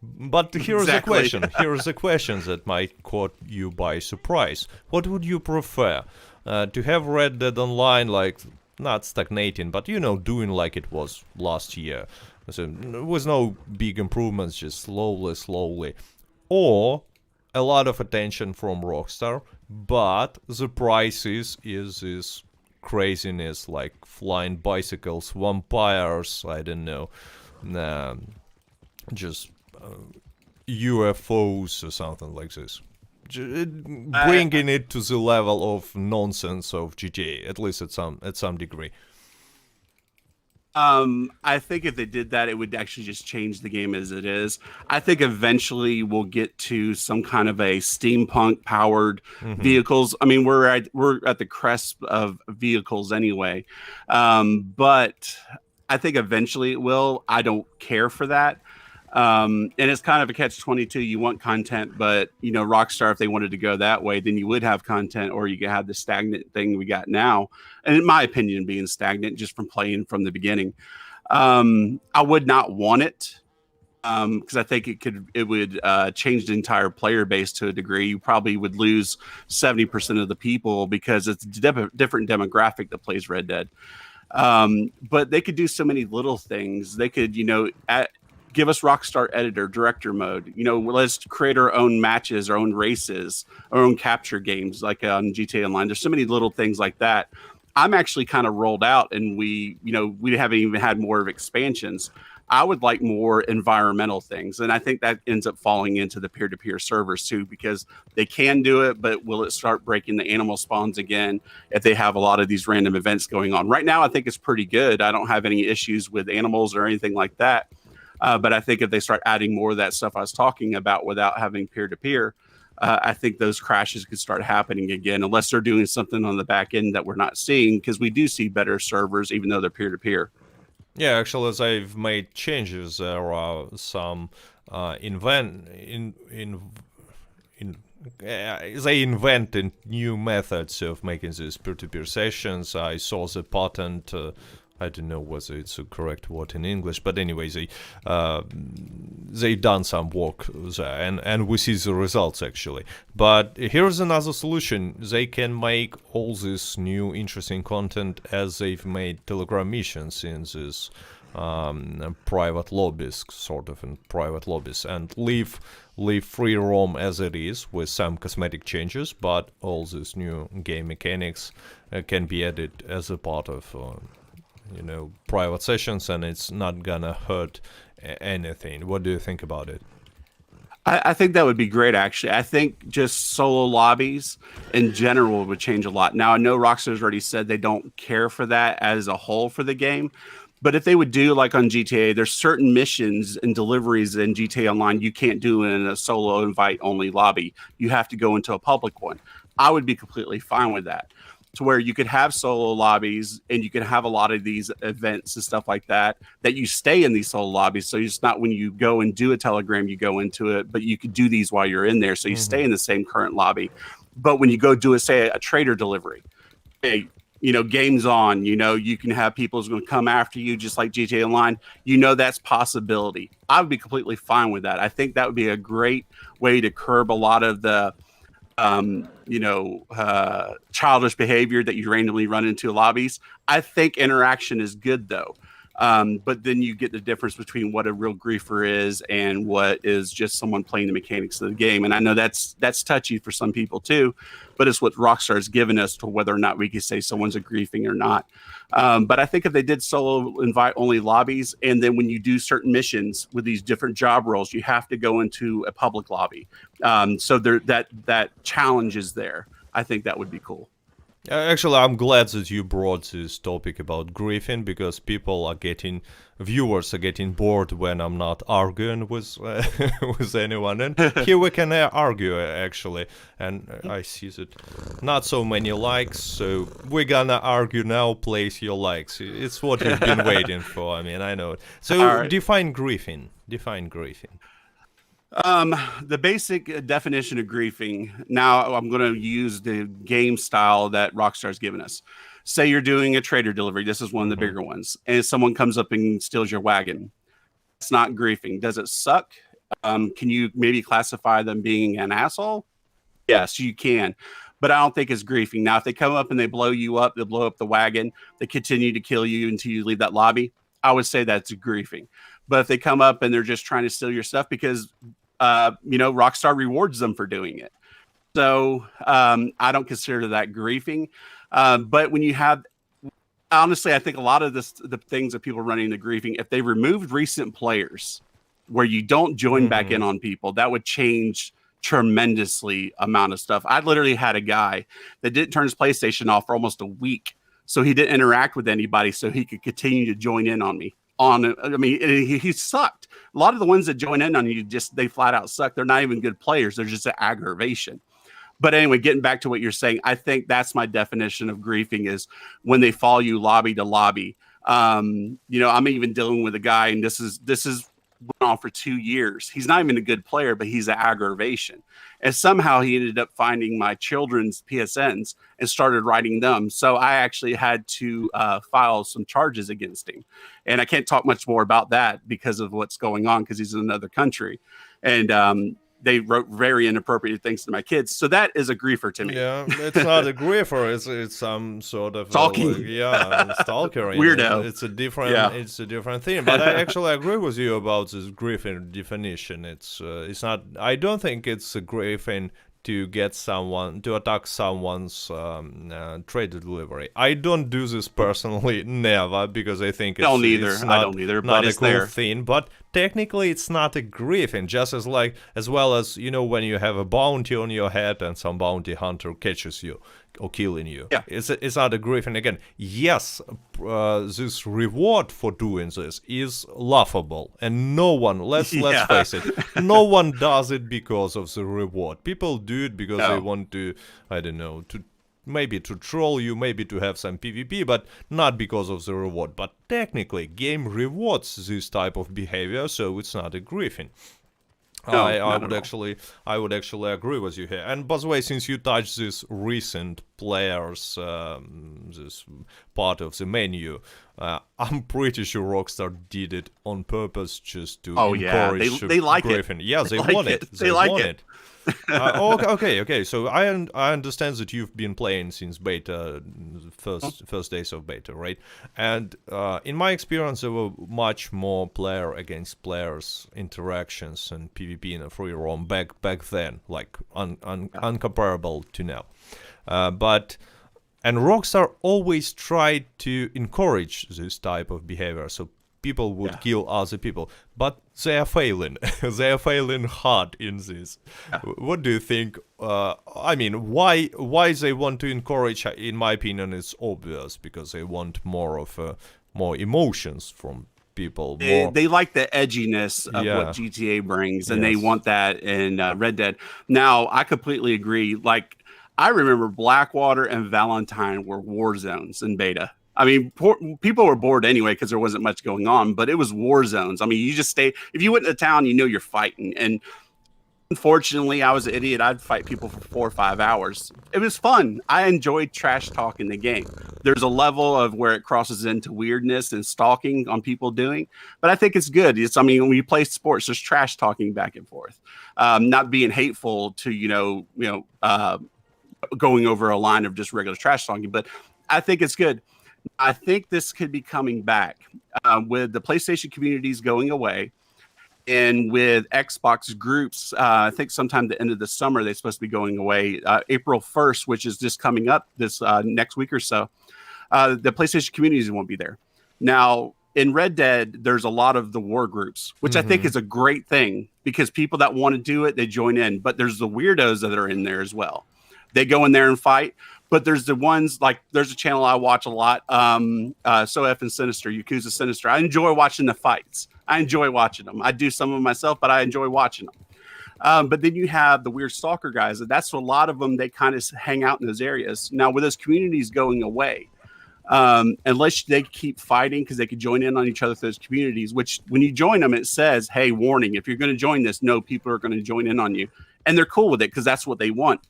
But here's a question. Here's a question that might caught you by surprise. What would you prefer? To have Red Dead Online, like, not stagnating, but, doing like it was last year. So, with no big improvements, just slowly. Or a lot of attention from Rockstar, but the price is this craziness, like flying bicycles, vampires, I don't know, just UFOs or something like this. Bringing it to the level of nonsense of GTA, at least at some degree. I think if they did that, it would actually just change the game as it is. I think eventually we'll get to some kind of a steampunk powered Hmm. vehicles. I mean, we're at the crest of vehicles anyway, but I think eventually it will. I don't care for that. And it's kind of a catch-22. You want content, but Rockstar, if they wanted to go that way, then you would have content, or you could have the stagnant thing we got now. And in my opinion, being stagnant just from playing from the beginning, I would not want it because I think it would change the entire player base to a degree. You probably would lose 70% of the people because it's a different demographic that plays Red Dead. But they could do so many little things. They could, give us Rockstar editor, director mode. Let's create our own matches, our own races, our own capture games, like on GTA Online. There's so many little things like that. I'm actually kind of rolled out, and we haven't even had more of expansions. I would like more environmental things, and I think that ends up falling into the peer-to-peer servers too, because they can do it, but will it start breaking the animal spawns again if they have a lot of these random events going on? Right now, I think it's pretty good. I don't have any issues with animals or anything like that. But I think if they start adding more of that stuff I was talking about without having peer-to-peer, I think those crashes could start happening again, unless they're doing something on the back end that we're not seeing, because we do see better servers, even though they're peer-to-peer. Yeah, actually, as I've made changes, there are some they invented new methods of making these peer-to-peer sessions. I saw the patent. I don't know whether it's a correct word in English, but anyway, they done some work there, and we see the results actually. But here's another solution: they can make all this new interesting content as they've made Telegram missions in this private lobbies, sort of in private lobbies, and leave free roam as it is with some cosmetic changes, but all these new game mechanics can be added as a part of private sessions, and it's not gonna hurt anything. What do you think about it? I think that would be great, actually. I think just solo lobbies in general would change a lot. Now, I know Rockstar's already said they don't care for that as a whole for the game, but if they would do like on GTA, there's certain missions and deliveries in GTA Online you can't do in a solo invite only lobby. You have to go into a public one. I would be completely fine with that, to where you could have solo lobbies and you could have a lot of these events and stuff like that you stay in these solo lobbies. So it's not when you go and do a telegram, you go into it, but you could do these while you're in there. So you stay in the same current lobby. But when you go do a trader delivery, hey, game's on, you can have people who's going to come after you just like GTA Online. That's possibility. I would be completely fine with that. I think that would be a great way to curb a lot of the childish behavior that you randomly run into lobbies. I think interaction is good though. But then you get the difference between what a real griefer is and what is just someone playing the mechanics of the game. And I know that's touchy for some people too, but it's what Rockstar has given us to whether or not we can say someone's a griefing or not. But I think if they did solo invite only lobbies, and then when you do certain missions with these different job roles, you have to go into a public lobby. So that challenge is there. I think that would be cool. Actually, I'm glad that you brought this topic about griefing, because viewers are getting bored when I'm not arguing with with anyone. And here we can argue actually, and I see that not so many likes, so we're gonna argue now. Place your likes. It's what you've been waiting for. I mean, I know it. So All right. define griefing. Define griefing. The basic definition of griefing. Now, I'm going to use the game style that Rockstar's given us. Say you're doing a trader delivery. This is one of the bigger ones, and someone comes up and steals your wagon. It's not griefing. Does it suck? Can you maybe classify them being an asshole? Yes, you can, but I don't think it's griefing. Now, if they come up and they blow you up, they blow up the wagon, they continue to kill you until you leave that lobby, I would say that's griefing. But if they come up and they're just trying to steal your stuff because Rockstar rewards them for doing it. So I don't consider that griefing. But when you have, honestly, I think a lot of the things that people are running into griefing, if they removed recent players where you don't join back in on people, that would change tremendously amount of stuff. I literally had a guy that didn't turn his PlayStation off for almost a week so he didn't interact with anybody, so he could continue to join in on me. He sucked. A lot of the ones that join in on you, they flat out suck. They're not even good players. They're just an aggravation. But anyway, getting back to what you're saying, I think that's my definition of griefing is when they follow you lobby to lobby. I'm even dealing with a guy, and this is went on for 2 years. He's not even a good player, but he's an aggravation. And somehow he ended up finding my children's PSNs and started writing them. So I actually had to file some charges against him. And I can't talk much more about that because of what's going on, because he's in another country. And they wrote very inappropriate things to my kids. So that is a griefer to me. Yeah, it's not a griefer. It's some sort of stalking. Stalker. Weirdo. It's a different thing. But I actually agree with you about this griefing definition. It's not. I don't think it's a griefing to attack someone's trade delivery. I don't do this personally, never, because I think it's, I don't either, not but a cool thing. But technically, it's not a griefing, just as well as when you have a bounty on your head and some bounty hunter catches you or killing you. Yeah. It's not a griefing. Again, yes, this reward for doing this is laughable, and no one, let's face it, no one does it because of the reward. People do it because they want to, I don't know, maybe to troll you, maybe to have some PvP, but not because of the reward. But technically, game rewards this type of behavior, so it's not a griefing. I would actually agree with you here. And by the way, since you touched this recent players, this part of the menu, I'm pretty sure Rockstar did it on purpose just to encourage they like griefing. it. Yeah, they want it. They like it. Okay. So I understand that you've been playing since beta, first days of beta, right? And in my experience, there were much more player against players interactions and PvP in a free roam back then, like uncomparable to now. And Rockstar always tried to encourage this type of behavior, so people would kill other people, but they are failing. They are failing hard in this. What do you think? Why they want to encourage? In my opinion, it's obvious, because they want more emotions from people. They like the edginess of what GTA brings, and they want that in Red Dead. Now, I completely agree. Like, I remember Blackwater and Valentine were war zones in beta. I mean, people were bored anyway because there wasn't much going on, but it was war zones. I mean, you just stay. If you went to town, you're fighting. And unfortunately, I was an idiot. I'd fight people for 4 or 5 hours. It was fun. I enjoyed trash talking the game. There's a level of where it crosses into weirdness and stalking on people doing, but I think it's good. When you play sports, there's trash talking back and forth, not being hateful to going over a line of just regular trash talking. But I think it's good. I think this could be coming back with the PlayStation communities going away, and with Xbox groups. I think sometime the end of the summer they're supposed to be going away. April 1st, which is just coming up this next week or so. The PlayStation communities won't be there. Now, in Red Dead, there's a lot of the war groups, which I think is a great thing, because people that want to do it, they join in. But there's the weirdos that are in there as well. They go in there and fight. But there's the ones, like, there's a channel I watch a lot, So F and Sinister, Yakuza Sinister. I enjoy watching the fights. I enjoy watching them. I do some of them myself, but I enjoy watching them. But then you have the weird stalker guys. That's a lot of them. They kind of hang out in those areas. Now, with those communities going away, unless they keep fighting, because they could join in on each other through those communities, which when you join them, it says, hey, warning, if you're going to join this, no, people are going to join in on you. And they're cool with it because that's what they want.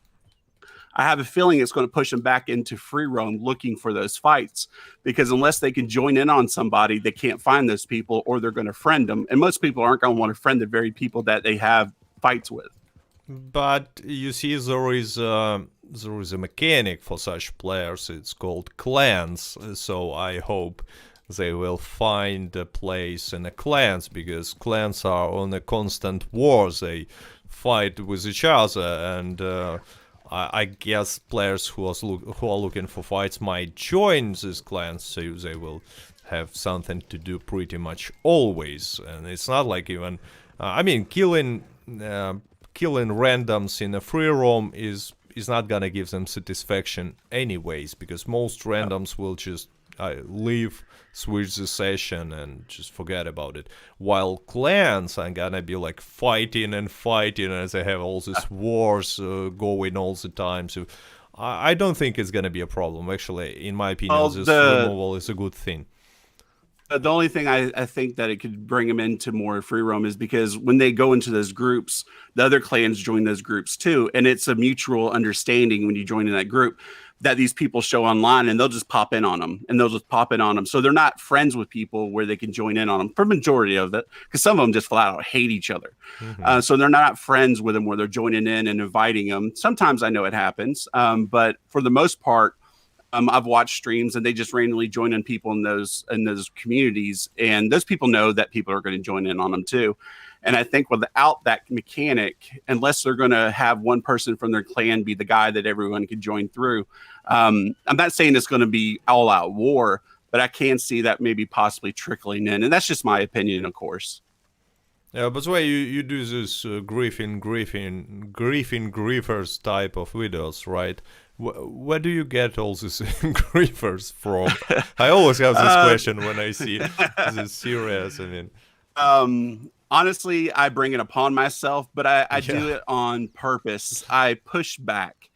I have a feeling it's going to push them back into free roam looking for those fights, because unless they can join in on somebody, they can't find those people, or they're going to friend them. And most people aren't going to want to friend the very people that they have fights with. But you see, there is a mechanic for such players. It's called clans. So I hope they will find a place in the clans, because clans are on a constant war. They fight with each other, and I guess players who are looking for fights might join these clans, so they will have something to do pretty much always. And it's not like killing randoms in a free roam is is not gonna give them satisfaction anyways, because most randoms will just leave, switch the session, and just forget about it. While clans are gonna be like fighting and fighting, as they have all these wars going all the time. So I don't think it's gonna be a problem. Actually, in my opinion, this removal is a good thing. The only thing I think that it could bring them into more free roam is because when they go into those groups, the other clans join those groups too. And it's a mutual understanding when you join in that group that these people show online, and they'll just pop in on them. So they're not friends with people where they can join in on them for majority of it, because some of them just flat out hate each other. So they're not friends with them where they're joining in and inviting them. Sometimes I know it happens, but for the most part, I've watched streams and they just randomly join in people in those communities, and those people know that people are going to join in on them too. And I think without that mechanic, unless they're going to have one person from their clan be the guy that everyone can join through, I'm not saying it's going to be all out war, but I can see that maybe possibly trickling in, and that's just my opinion, of course. Yeah, but why you do this griefers type of videos, right? Where do you get all these griefers from? I always have this question when I see this series. I mean, honestly, I bring it upon myself, but I do it on purpose. I push back.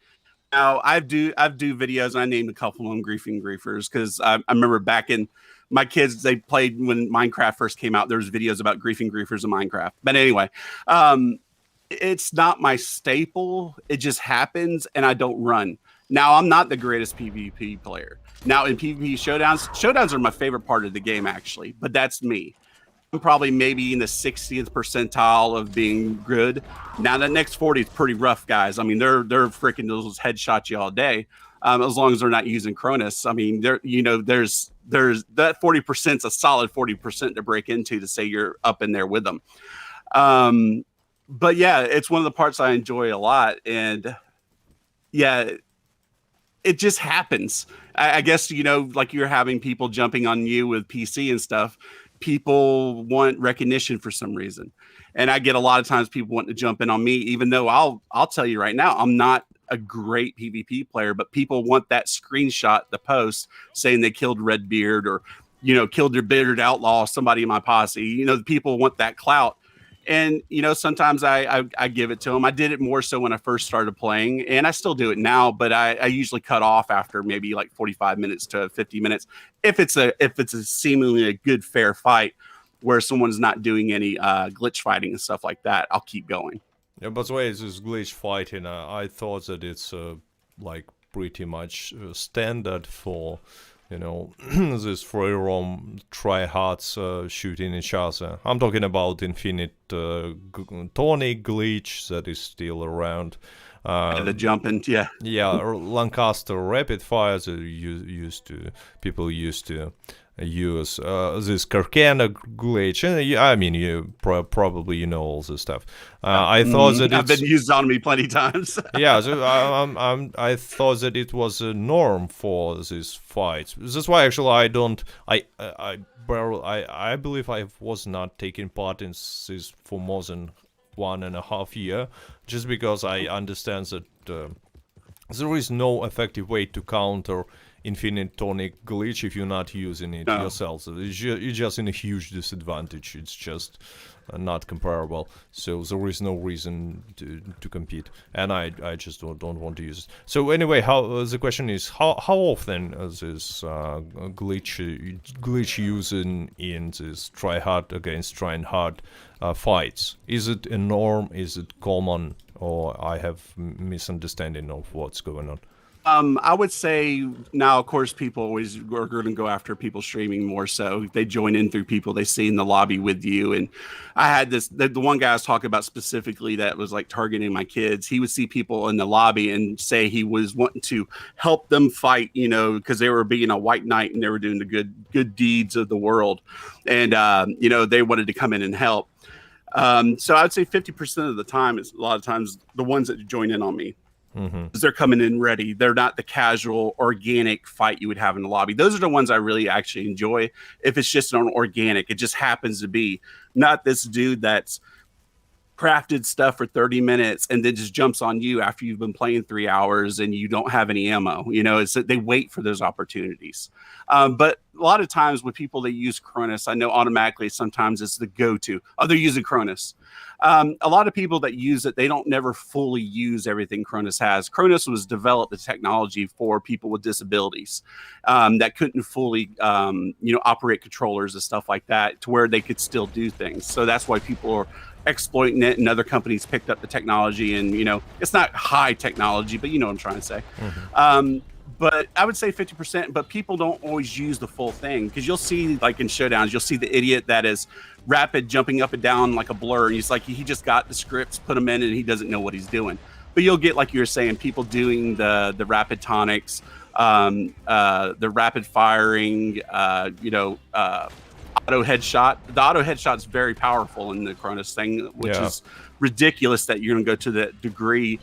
Now I do videos, and I named a couple of them griefers because I remember back in my kids, they played when Minecraft first came out. There was videos about griefers in Minecraft. But anyway, it's not my staple. It just happens, and I don't run. Now, I'm not the greatest PvP player. Now, in PvP showdowns are my favorite part of the game, actually. But that's me. I'm probably maybe in the 60th percentile of being good. Now, that next 40 is pretty rough, guys. I mean, they're freaking those headshots you all day. As long as they're not using Cronus. I mean, there's that 40% is a solid 40% to break into to say you're up in there with them. But yeah, it's one of the parts I enjoy a lot. And yeah, it just happens. I guess, like you're having people jumping on you with PC and stuff. People want recognition for some reason. And I get a lot of times people want to jump in on me, even though I'll tell you right now, I'm not a great PvP player, but people want that screenshot, the post saying they killed Redbeard or, killed their bearded outlaw, somebody in my posse. People want that clout. And, sometimes I give it to them. I did it more so when I first started playing, and I still do it now, but I usually cut off after maybe like 45 minutes to 50 minutes. If it's a seemingly a good, fair fight where someone's not doing any glitch fighting and stuff like that, I'll keep going. Yeah, but why is this glitch fighting? I thought that it's like pretty much standard for, this free roam tryhards shooting each other. I'm talking about Infinite Tonic glitch that is still around. The jumping, yeah. Yeah, Lancaster rapid fires people used to use this Carcana glitch. I mean, you probably all this stuff. I thought that I've been used on me plenty times. Yeah, so I thought that it was a norm for these fights. That's why actually I believe I was not taking part in this for more than 1.5 years, just because I understand that there is no effective way to counter Infinite Tonic glitch if you're not using it yourself. So you're just in a huge disadvantage. It's just not comparable. So there is no reason to compete, and I just don't want to use it. So anyway, the question is how often is this glitch using in this tryhard against tryhard fights? Is it a norm? Is it common? Or I have misunderstanding of what's going on? I would say now, of course, people always are going to go after people streaming more. So they join in through people they see in the lobby with you. And I had the one guy I was talking about specifically that was like targeting my kids. He would see people in the lobby and say he was wanting to help them fight, because they were being a white knight and they were doing the good deeds of the world. And, they wanted to come in and help. So I'd say 50% of the time, it's a lot of times the ones that join in on me. Because they're coming in ready. They're not the casual, organic fight you would have in the lobby. Those are the ones I really actually enjoy. If it's just an organic, it just happens to be not this dude that's crafted stuff for 30 minutes and then just jumps on you after you've been playing 3 hours and you don't have any ammo. It's that they wait for those opportunities. But a lot of times with people that use Cronus, I know automatically sometimes it's the go-to. Oh, they're using Cronus. A lot of people that use it, they don't never fully use everything Cronus has. Cronus was developed the technology for people with disabilities that couldn't fully, operate controllers and stuff like that to where they could still do things. So that's why people are exploiting it, and other companies picked up the technology. And it's not high technology, but you know what I'm trying to say. But I would say 50%, but people don't always use the full thing, because you'll see, like in Showdowns, you'll see the idiot that is rapid jumping up and down like a blur. And he's like, he just got the scripts, put them in, and he doesn't know what he's doing. But you'll get, like you were saying, people doing the rapid tonics, the rapid firing, auto headshot. The auto headshot's very powerful in the Cronus thing, which is ridiculous that you're going to go to that degree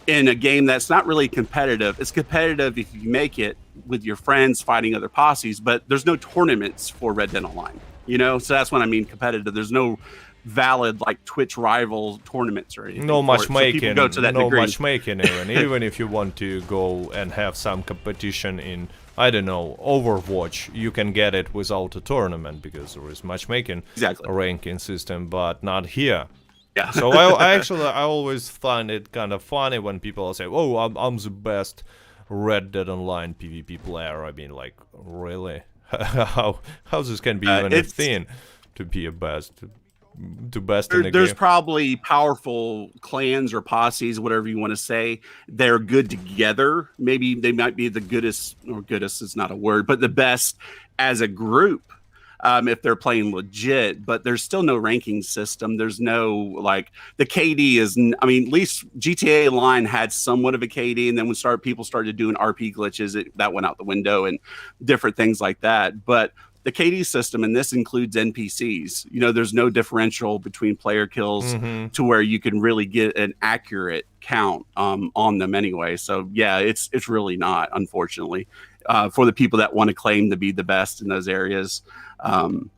in a game that's not really competitive. It's competitive if you make it with your friends fighting other posses, but there's no tournaments for Red Dead Online, so that's what I mean competitive. There's no valid like Twitch rival tournaments or anything. No matchmaking. So go to that no degree. Matchmaking even if you want to go and have some competition in, I don't know, Overwatch, you can get it without a tournament because there is matchmaking, exactly, a ranking system, but not here. Yeah. So I always find it kind of funny when people say, "Oh, I'm the best Red Dead Online PvP player." I mean, like, really? how this can be even a thing to be a best? To best in the There's game. probably powerful clans or posses, whatever you want to say. They're good together. Maybe they might be the goodest, or goodest is not a word, but the best as a group. If they're playing legit, but there's still no ranking system. There's no, like, the KD is, I mean, at least GTA Online had somewhat of a KD, and then when people started doing RP glitches, that went out the window and different things like that. But the KD system, and this includes NPCs, there's no differential between player kills to where you can really get an accurate count on them anyway. So yeah, it's really not, unfortunately, for the people that want to claim to be the best in those areas. Then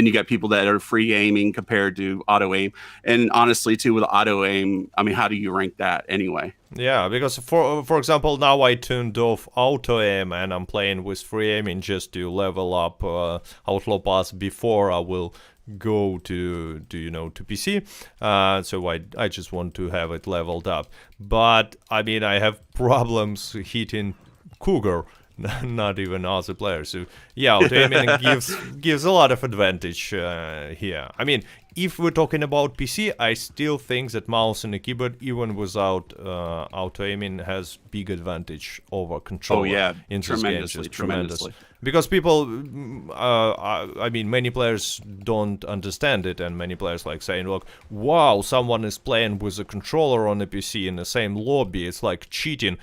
you got people that are free aiming compared to auto aim, and honestly too, with auto aim, I mean, how do you rank that anyway? Yeah, because for example, now I turned off auto aim and I'm playing with free aiming just to level up Outlaw Pass before I will go to PC. So I just want to have it leveled up. But I mean, I have problems hitting Cougar. Not even other players. So yeah, auto-aiming gives a lot of advantage here. I mean, if we're talking about PC, I still think that mouse and a keyboard, even without auto-aiming, has big advantage over controller. Oh yeah, in tremendously. Because people, I mean, many players don't understand it, and many players like saying, "Look, wow, someone is playing with a controller on a PC in the same lobby. It's like cheating."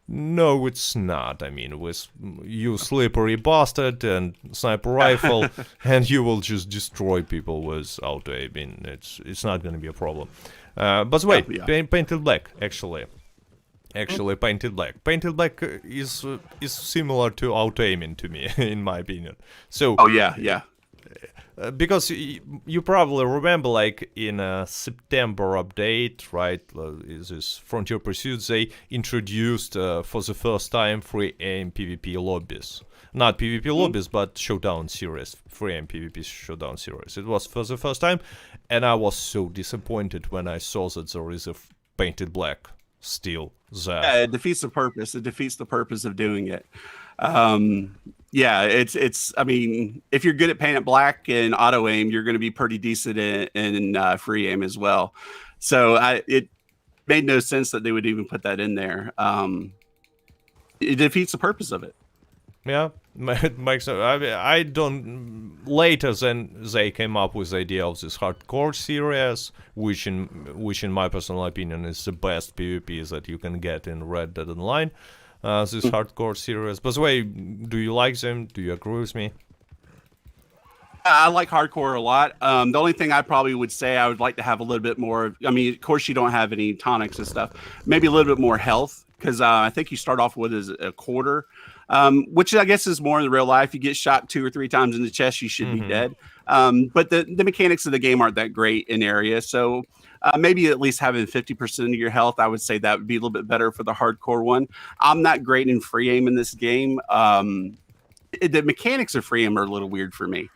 No, it's not. I mean, with you slippery bastard and sniper rifle, and you will just destroy people with auto aiming. It's not going to be a problem. By the way, Painted Black, actually, Painted Black. Painted Black is similar to auto aiming to me, in my opinion. So. Oh yeah. Because you probably remember, like, in a September update, right, this Frontier Pursuit, they introduced for the first time free aim PvP lobbies. Not PvP lobbies, but Showdown series, free aim PvP Showdown series. It was for the first time, and I was so disappointed when I saw that there is a Painted Black still there. Yeah, it defeats the purpose. It defeats the purpose of doing it. Yeah, it's. I mean, if you're good at Painted Black and auto aim, you're going to be pretty decent in free aim as well. So it made no sense that they would even put that in there. It defeats the purpose of it. Yeah, it makes. I mean, I don't. Later, then they came up with the idea of this hardcore series, which in my personal opinion is the best PvP that you can get in Red Dead Online. This hardcore series. By the way, do you like them? Do you agree with me? I like hardcore a lot. The only thing I probably would say I would like to have a little bit more. I mean, of course, you don't have any tonics and stuff. Maybe a little bit more health, because I think you start off with a quarter, which I guess is more in real life. You get shot 2 or 3 times in the chest, you should be dead. But the mechanics of the game aren't that great in area. So Maybe at least having 50% of your health, I would say that would be a little bit better for the hardcore one. I'm not great in free aim in this game. The mechanics of free aim are a little weird for me.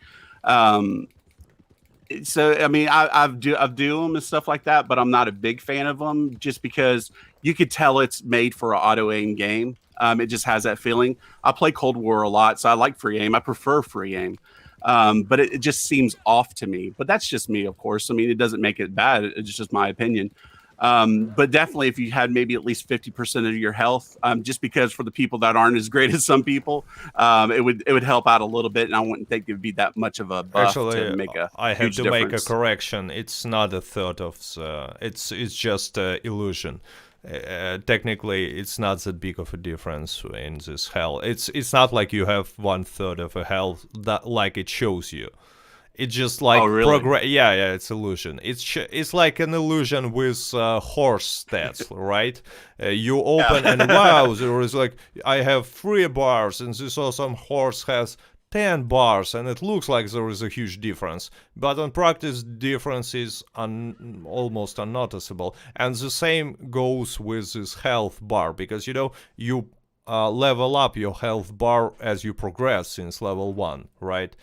So I mean, I've do them and stuff like that, but I'm not a big fan of them just because you could tell it's made for an auto aim game. It just has that feeling. I play Cold War a lot, so I like free aim. I prefer free aim, but it just seems off to me. But that's just me, of course. I mean, it doesn't make it bad. It's just my opinion. But definitely, if you had maybe at least 50% of your health, just because for the people that aren't as great as some people, it would help out a little bit, and I wouldn't think it would be that much of a buff Actually, to make a I have huge to difference. make a correction. It's not a third of the. It's just illusion. Technically, it's not that big of a difference in this health. It's not like you have 1/3 of a health that like it shows you. It's just like really? Yeah, it's illusion. It's like an illusion with horse stats, right? You open and wow, there is like I have 3 bars, and this awesome horse has 10 bars, and it looks like there is a huge difference. But on practice, difference is almost unnoticeable. And the same goes with this health bar, because you level up your health bar as you progress since level 1, right?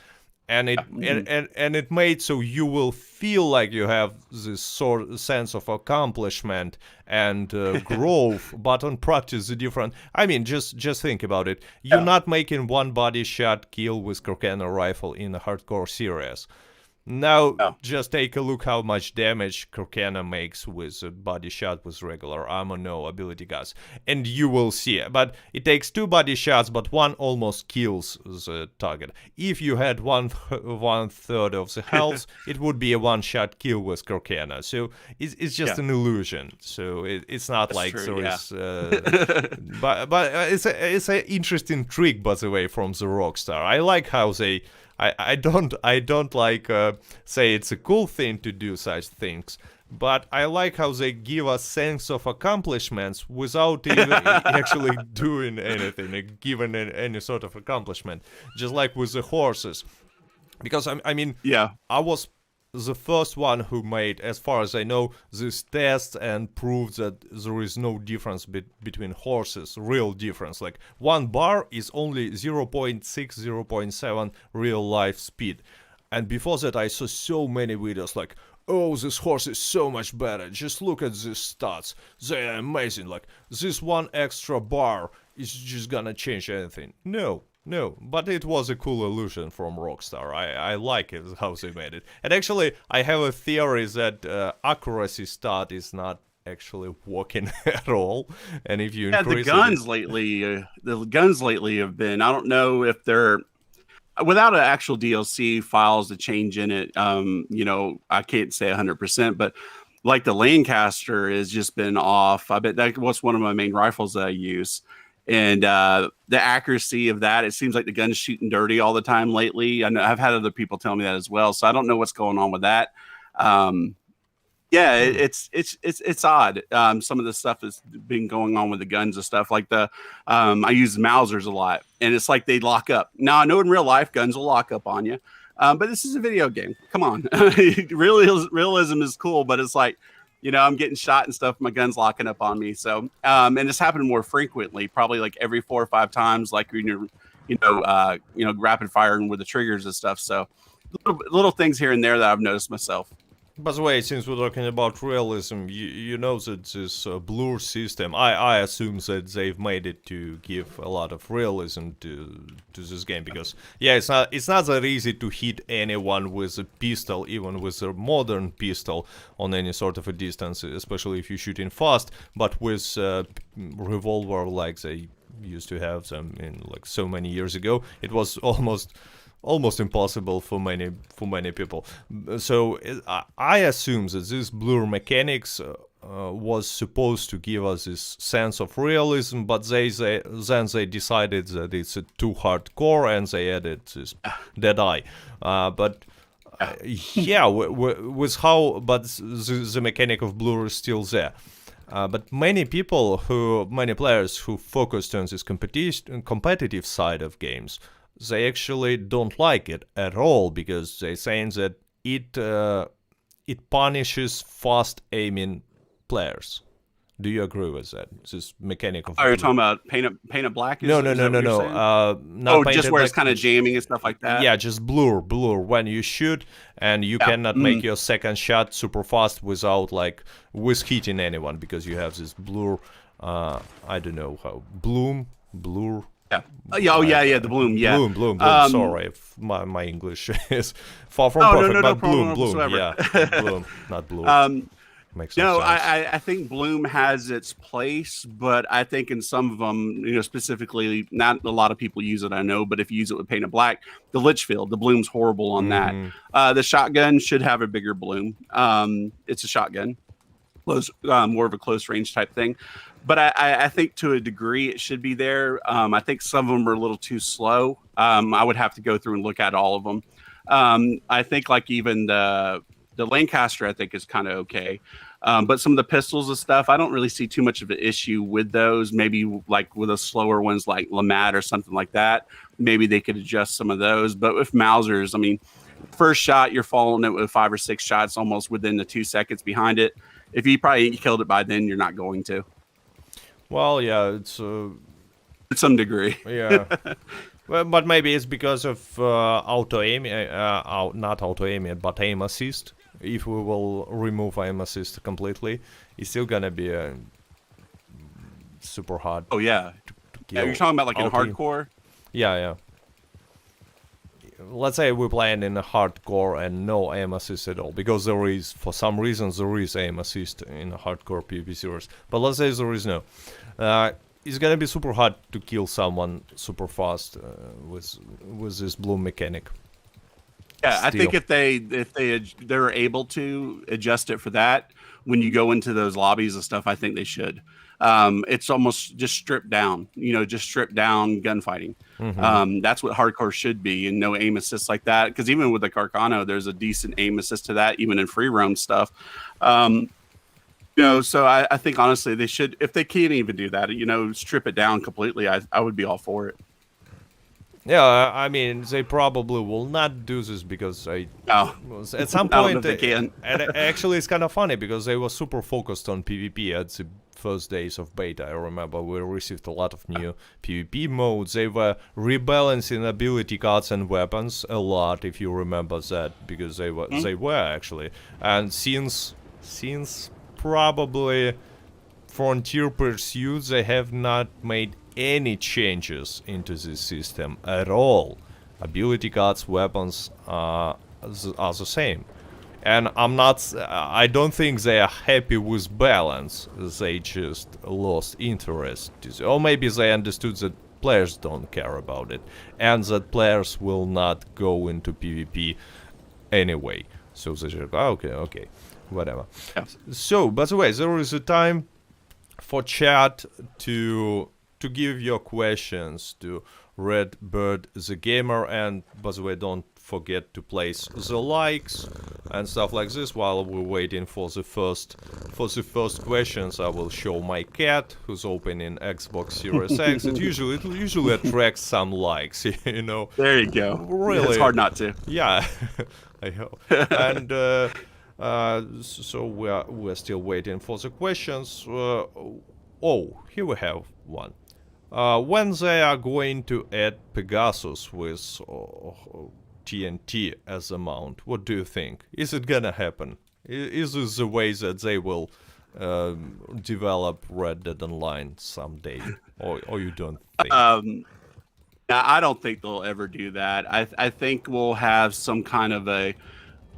And it made so you will feel like you have this sort of sense of accomplishment and growth, but on practice the different. I mean, just think about it. You're not making one body shot kill with Corcana rifle in a hardcore series. Now, just take a look how much damage Corcana makes with a body shot with regular ammo, no ability guns. And you will see. But it takes 2 body shots, but one almost kills the target. If you had one third of the health, it would be a one-shot kill with Corcana. So it's just an illusion. So it's not like there is... but it's an interesting trick, by the way, from the Rockstar. I like how they... I don't like say it's a cool thing to do such things, but I like how they give us sense of accomplishments without even actually doing anything, given any sort of accomplishment, just like with the horses. Because I mean, I was the first one who made, as far as I know, this test and proved that there is no difference between horses, real difference. Like 1 bar is only 0.6, 0.7 real life speed. And before that I saw so many videos like, oh, this horse is so much better, just look at these stats, they are amazing, like this 1 extra bar is just gonna change anything. No, but it was a cool illusion from Rockstar. I like it, how they made it. And actually, I have a theory that accuracy stat is not actually working at all. And if you increase the guns lately have been, I don't know if they're, without an actual DLC files to change in it, I can't say 100%, but like the Lancaster has just been off. I bet that was one of my main rifles that I use. And the accuracy of that, it seems like the gun's shooting dirty all the time lately. I know I've had other people tell me that as well, so I don't know what's going on with that. It's odd. Some of the stuff that's been going on with the guns and stuff like I use Mausers a lot, and it's like they lock up. Now I know in real life guns will lock up on you, but this is a video game. Come on, realism is cool, but it's like, I'm getting shot and stuff. My gun's locking up on me. So, and it's happened more frequently, probably like every 4 or 5 times, like when you're, rapid firing with the triggers and stuff. So, little things here and there that I've noticed myself. By the way, since we're talking about realism, you know that this blur system, I assume that they've made it to give a lot of realism to this game, because it's not that easy to hit anyone with a pistol, even with a modern pistol, on any sort of a distance, especially if you're shooting fast. But with revolver, like they used to have them in like so many years ago, it was almost impossible for many people. So I assume that this blur mechanics was supposed to give us this sense of realism, but then they decided that it's too hardcore, and they added this dead eye. But the mechanic of blur is still there. But many players who focused on this competitive side of games, they actually don't like it at all, because they're saying that it punishes fast aiming players. Do you agree with that? This mechanic of Oh, you're talking about paint it black? no. Not Not just where it's painted kind of jamming and stuff like that. yeah, just blur when you shoot, and you cannot make your second shot super fast without like with hitting anyone because you have this blur. I don't know how blur. Yeah. Yeah. The bloom. Yeah. Bloom. Sorry, my English is far from perfect, no but problem bloom. whatsoever. Yeah, bloom, not blue. Makes no sense. I think bloom has its place, but I think in some of them, specifically, not a lot of people use it, I know, but if you use it with painted black, the Litchfield, the bloom's horrible on that. The shotgun should have a bigger bloom. It's a shotgun, more of a close range type thing. But I think to a degree it should be there. I think some of them are a little too slow. I would have to go through and look at all of them. I think like even the Lancaster, I think is kind of okay. But some of the pistols and stuff, I don't really see too much of an issue with those. Maybe like with the slower ones like Lamad or something like that, maybe they could adjust some of those. But with Mausers, I mean, first shot, you're following it with 5 or 6 shots almost within the 2 seconds behind it. If you probably killed it by then, you're not going to. Well, yeah, it's to some degree. Yeah. Well, but maybe it's because of auto aim, not auto aim, but aim assist. If we will remove aim assist completely, it's still gonna be super hard. Oh yeah. To Yeah, you're talking about like in hardcore. Yeah. Let's say we're playing in a hardcore and no aim assist at all, because there is, for some reasons, there is aim assist in a hardcore PvP series. But let's say there is no. It's gonna be super hard to kill someone super fast with this bloom mechanic. Yeah, I think if they're able to adjust it for that, when you go into those lobbies and stuff, I think they should. It's almost just stripped down, just stripped down gunfighting. That's what hardcore should be, and no aim assist like that. Because even with the Carcano, there's a decent aim assist to that, even in free roam stuff. So I think honestly they should, if they can't even do that, strip it down completely. I would be all for it. Yeah, I mean, they probably will not do this because at some point, I don't know if they can. And actually, it's kind of funny because they were super focused on PvP at the first days of beta. I remember we received a lot of new PvP modes. They were rebalancing ability cards and weapons a lot, if you remember that, because they were actually. And since probably Frontier Pursuit, they have not made any changes into this system at all. Ability cards, weapons are the same, and I don't think they are happy with balance. They just lost interest, or maybe they understood that players don't care about it and that players will not go into PvP anyway, so they just okay, whatever. So by the way, there is a time for chat to give your questions to Redbird the Gamer, and by the way, don't forget to place the likes and stuff like this. While we're waiting for the first questions, I will show my cat who's opening Xbox Series X. It usually attracts some likes, There you go. Really, it's hard not to. Yeah, I hope. And so we're still waiting for the questions. Here we have one. When they are going to add Pegasus with TNT as a mount, what do you think? Is it gonna happen? Is this the way that they will develop Red Dead Online someday, or you don't think? I don't think they'll ever do that. I think we'll have some kind of a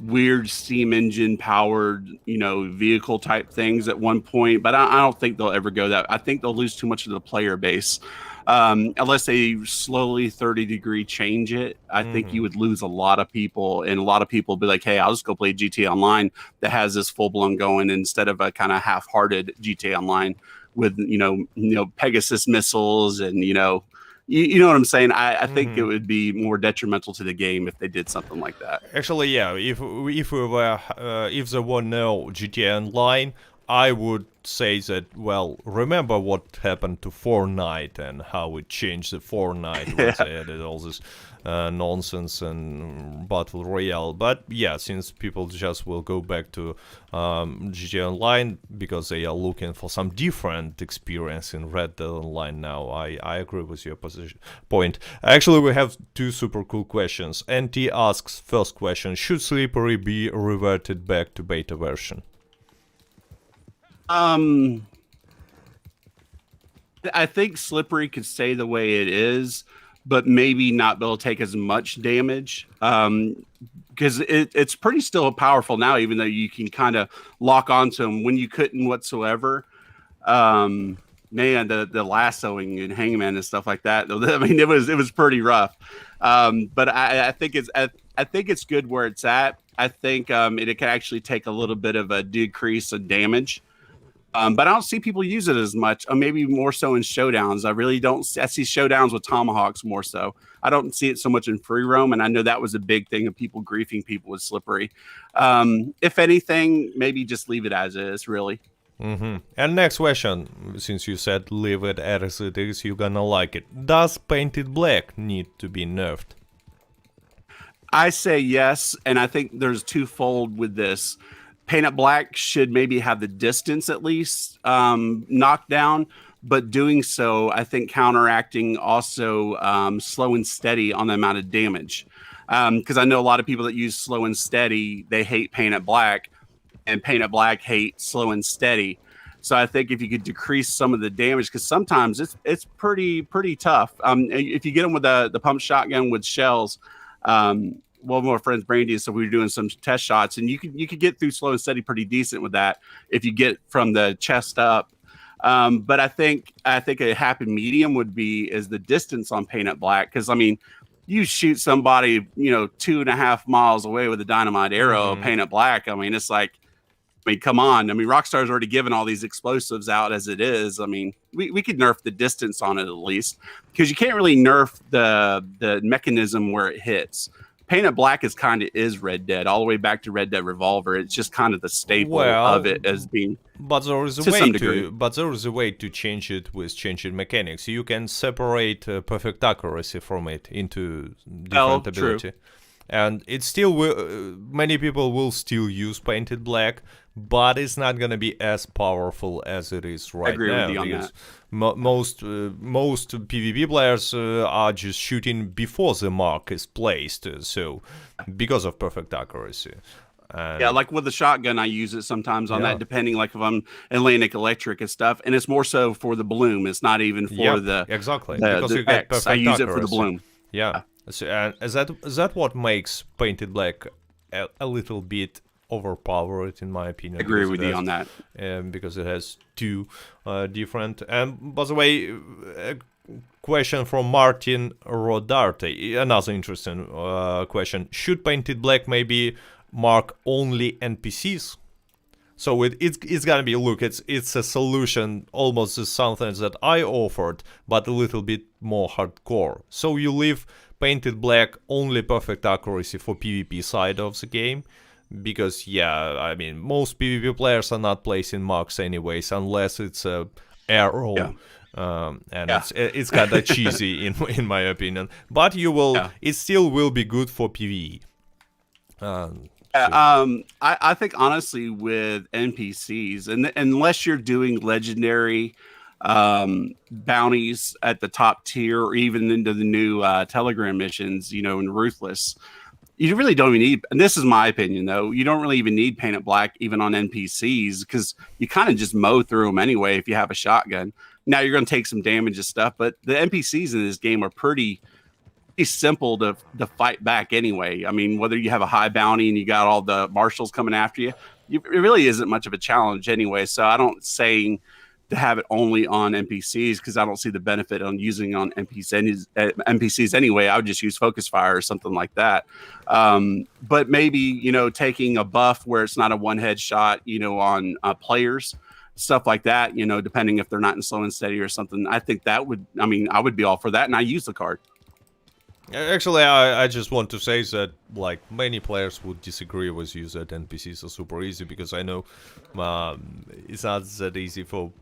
weird steam engine powered, vehicle type things at one point, but I don't think they'll ever go that. I think they'll lose too much of the player base. Unless they slowly 30-degree change it, I think you would lose a lot of people, and a lot of people will be like, hey, I'll just go play GTA Online that has this full-blown going instead of a kind of half-hearted GTA Online with, Pegasus missiles and, you know what I'm saying? I think it would be more detrimental to the game if they did something like that. Actually, yeah. If there were no GTA Online, I would say that, well, remember what happened to Fortnite and how it changed the Fortnite when they added all this nonsense and Battle Royale. But yeah, since people just will go back to GTA Online because they are looking for some different experience in Red Dead Online now, I agree with your point. Actually, we have two super cool questions. NT asks, first question, should Slippery be reverted back to beta version? I think Slippery could stay the way it is, but maybe not be able to take as much damage. Because it's pretty still powerful now, even though you can kind of lock onto them when you couldn't whatsoever. Man, the lassoing and hangman and stuff like that. I mean, it was pretty rough. But I think it's good where it's at. I think it can actually take a little bit of a decrease of damage. But I don't see people use it as much. Maybe more so in showdowns. I really don't. I see showdowns with tomahawks more so. I don't see it so much in free roam, and I know that was a big thing of people griefing people with Slippery. If anything, maybe just leave it as is, really. Mm-hmm. And next question, since you said leave it as it is, you're gonna like it. Does Painted Black need to be nerfed? I say yes, and I think there's twofold with this. Painted Black should maybe have the distance at least knocked down, but doing so, I think counteracting also slow and steady on the amount of damage. Because I know a lot of people that use slow and steady, they hate Painted Black, and Painted Black hate slow and steady. So I think if you could decrease some of the damage, because sometimes it's pretty tough. If you get them with the pump shotgun with shells. One of my friends, Brandy, so we were doing some test shots, and you could get through slow and steady pretty decent with that if you get from the chest up. But I think a happy medium would be is the distance on Painted Black, because I mean, you shoot somebody 2.5 miles away with a dynamite arrow, Painted Black. I mean, it's like, come on. I mean, Rockstar's already given all these explosives out as it is. I mean, we could nerf the distance on it at least, because you can't really nerf the mechanism where it hits. Painted Black is Red Dead, all the way back to Red Dead Revolver. It's just kind of the staple of it as being. But there is a way to change it with changing mechanics. You can separate perfect accuracy from it into different ability. True. And it's still many people will still use Painted Black, but it's not gonna be as powerful as it is right now. I agree with you on that. Most PvP players are just shooting before the mark is placed, so because of perfect accuracy. Yeah, like with the shotgun, I use it sometimes on that, depending, like if I'm Atlantic Electric and stuff, and it's more so for the bloom. It's not even for exactly because you get perfect. I use it for the bloom. Yeah. So, is that what makes Painted Black a little bit overpowered, in my opinion? I agree with you on that. Because it has two different. And by the way, a question from Martin Rodarte, another interesting question: should Painted Black maybe mark only NPCs? So it's gonna be, look, it's a solution, almost the something that I offered, but a little bit more hardcore. So you leave Painted Black only perfect accuracy for PvP side of the game, because I mean, most PvP players are not placing marks anyways, unless it's a arrow. It's kind of cheesy in my opinion. But you will, it still will be good for PvE. I think honestly with NPCs, and unless you're doing legendary bounties at the top tier, or even into the new Telegram missions, in Ruthless, you really don't even need, and this is my opinion though, you don't really even need Painted Black even on NPCs, because you kind of just mow through them anyway if you have a shotgun. Now you're going to take some damage and stuff, but the NPCs in this game are pretty simple to fight back anyway. I mean, whether you have a high bounty and you got all the marshals coming after you, it really isn't much of a challenge anyway. So I don't saying to have it only on NPCs, because I don't see the benefit on using on NPCs anyway. I would just use focus fire or something like that. But maybe, taking a buff where it's not a one headshot, on players, stuff like that, depending if they're not in slow and steady or something. I think I would be all for that. And I use the card. Actually, I just want to say that like many players would disagree with you that NPCs are super easy, because I know it's not that easy for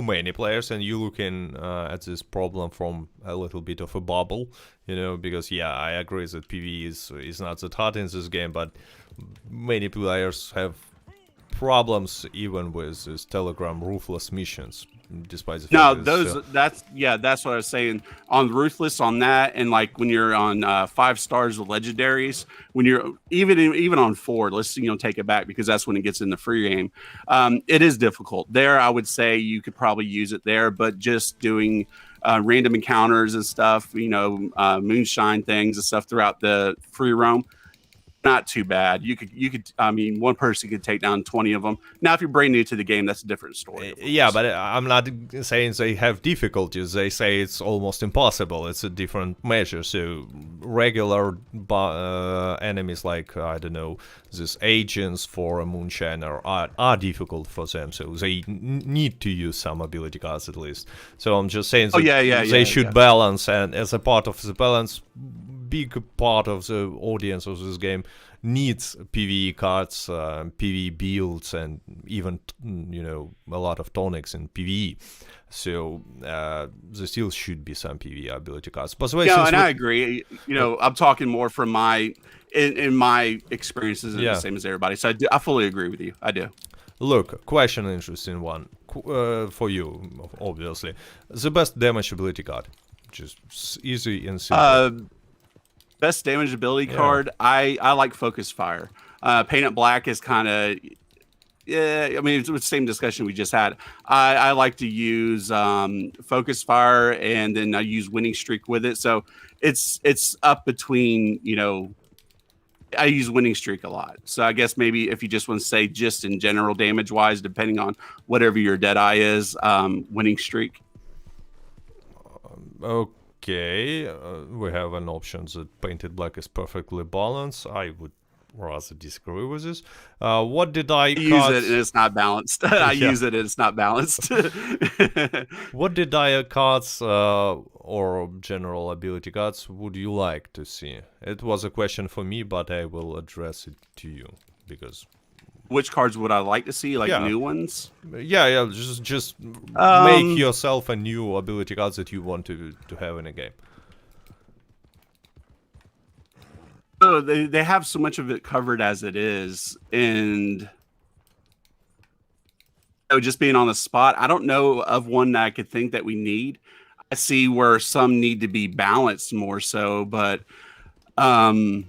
many players, and you looking at this problem from a little bit of a bubble, because yeah, I agree that PvE is not that hard in this game, but many players have problems even with these Telegram ruthless missions, despite the fact No, that it's those still. that's what I was saying on Ruthless on that, and like when you're on 5 stars of legendaries, when you're even on 4, let's take it back because that's when it gets in the free game. It is difficult there. I would say you could probably use it there, but just doing random encounters and stuff, moonshine things and stuff throughout the free roam, not too bad. You could. I mean, one person could take down 20 of them. Now, if you're brand new to the game, that's a different story. Of Yeah, course. but I'm not saying they have difficulties. They say it's almost impossible. It's a different measure. So regular enemies like, I don't know, these agents for a moonshiner are difficult for them. So they need to use some ability cards at least. So I'm just saying Oh that they should balance, and as a part of the balance, big part of the audience of this game needs PvE cards, PvE builds, and even a lot of tonics in PvE. So there still should be some PvE ability cards. By the way, Yeah, and I agree. I'm talking more from in my experiences, and the same as everybody. So I fully agree with you. I do. Look, question interesting one for you, obviously. The best damage ability card, just easy and simple. Best damage ability card. I like Focus Fire. Paint It Black is kind of, yeah. I mean, it's the same discussion we just had. I like to use Focus Fire, and then I use Winning Streak with it. So it's up between. I use Winning Streak a lot. So I guess maybe if you just want to say just in general damage wise, depending on whatever your Deadeye is, Winning Streak. Okay, we have an option that Painted Black is perfectly balanced. I would rather disagree with this. What did I use it and it's not balanced? I use it and it's not balanced. What did I cards or general ability cards would you like to see? It was a question for me, but I will address it to you because. Which cards would I like to see? Like new ones? Yeah. Just make yourself a new ability cards that you want to have in a game. Oh, they have so much of it covered as it is, and just being on the spot, I don't know of one that I could think that we need. I see where some need to be balanced more so, but can't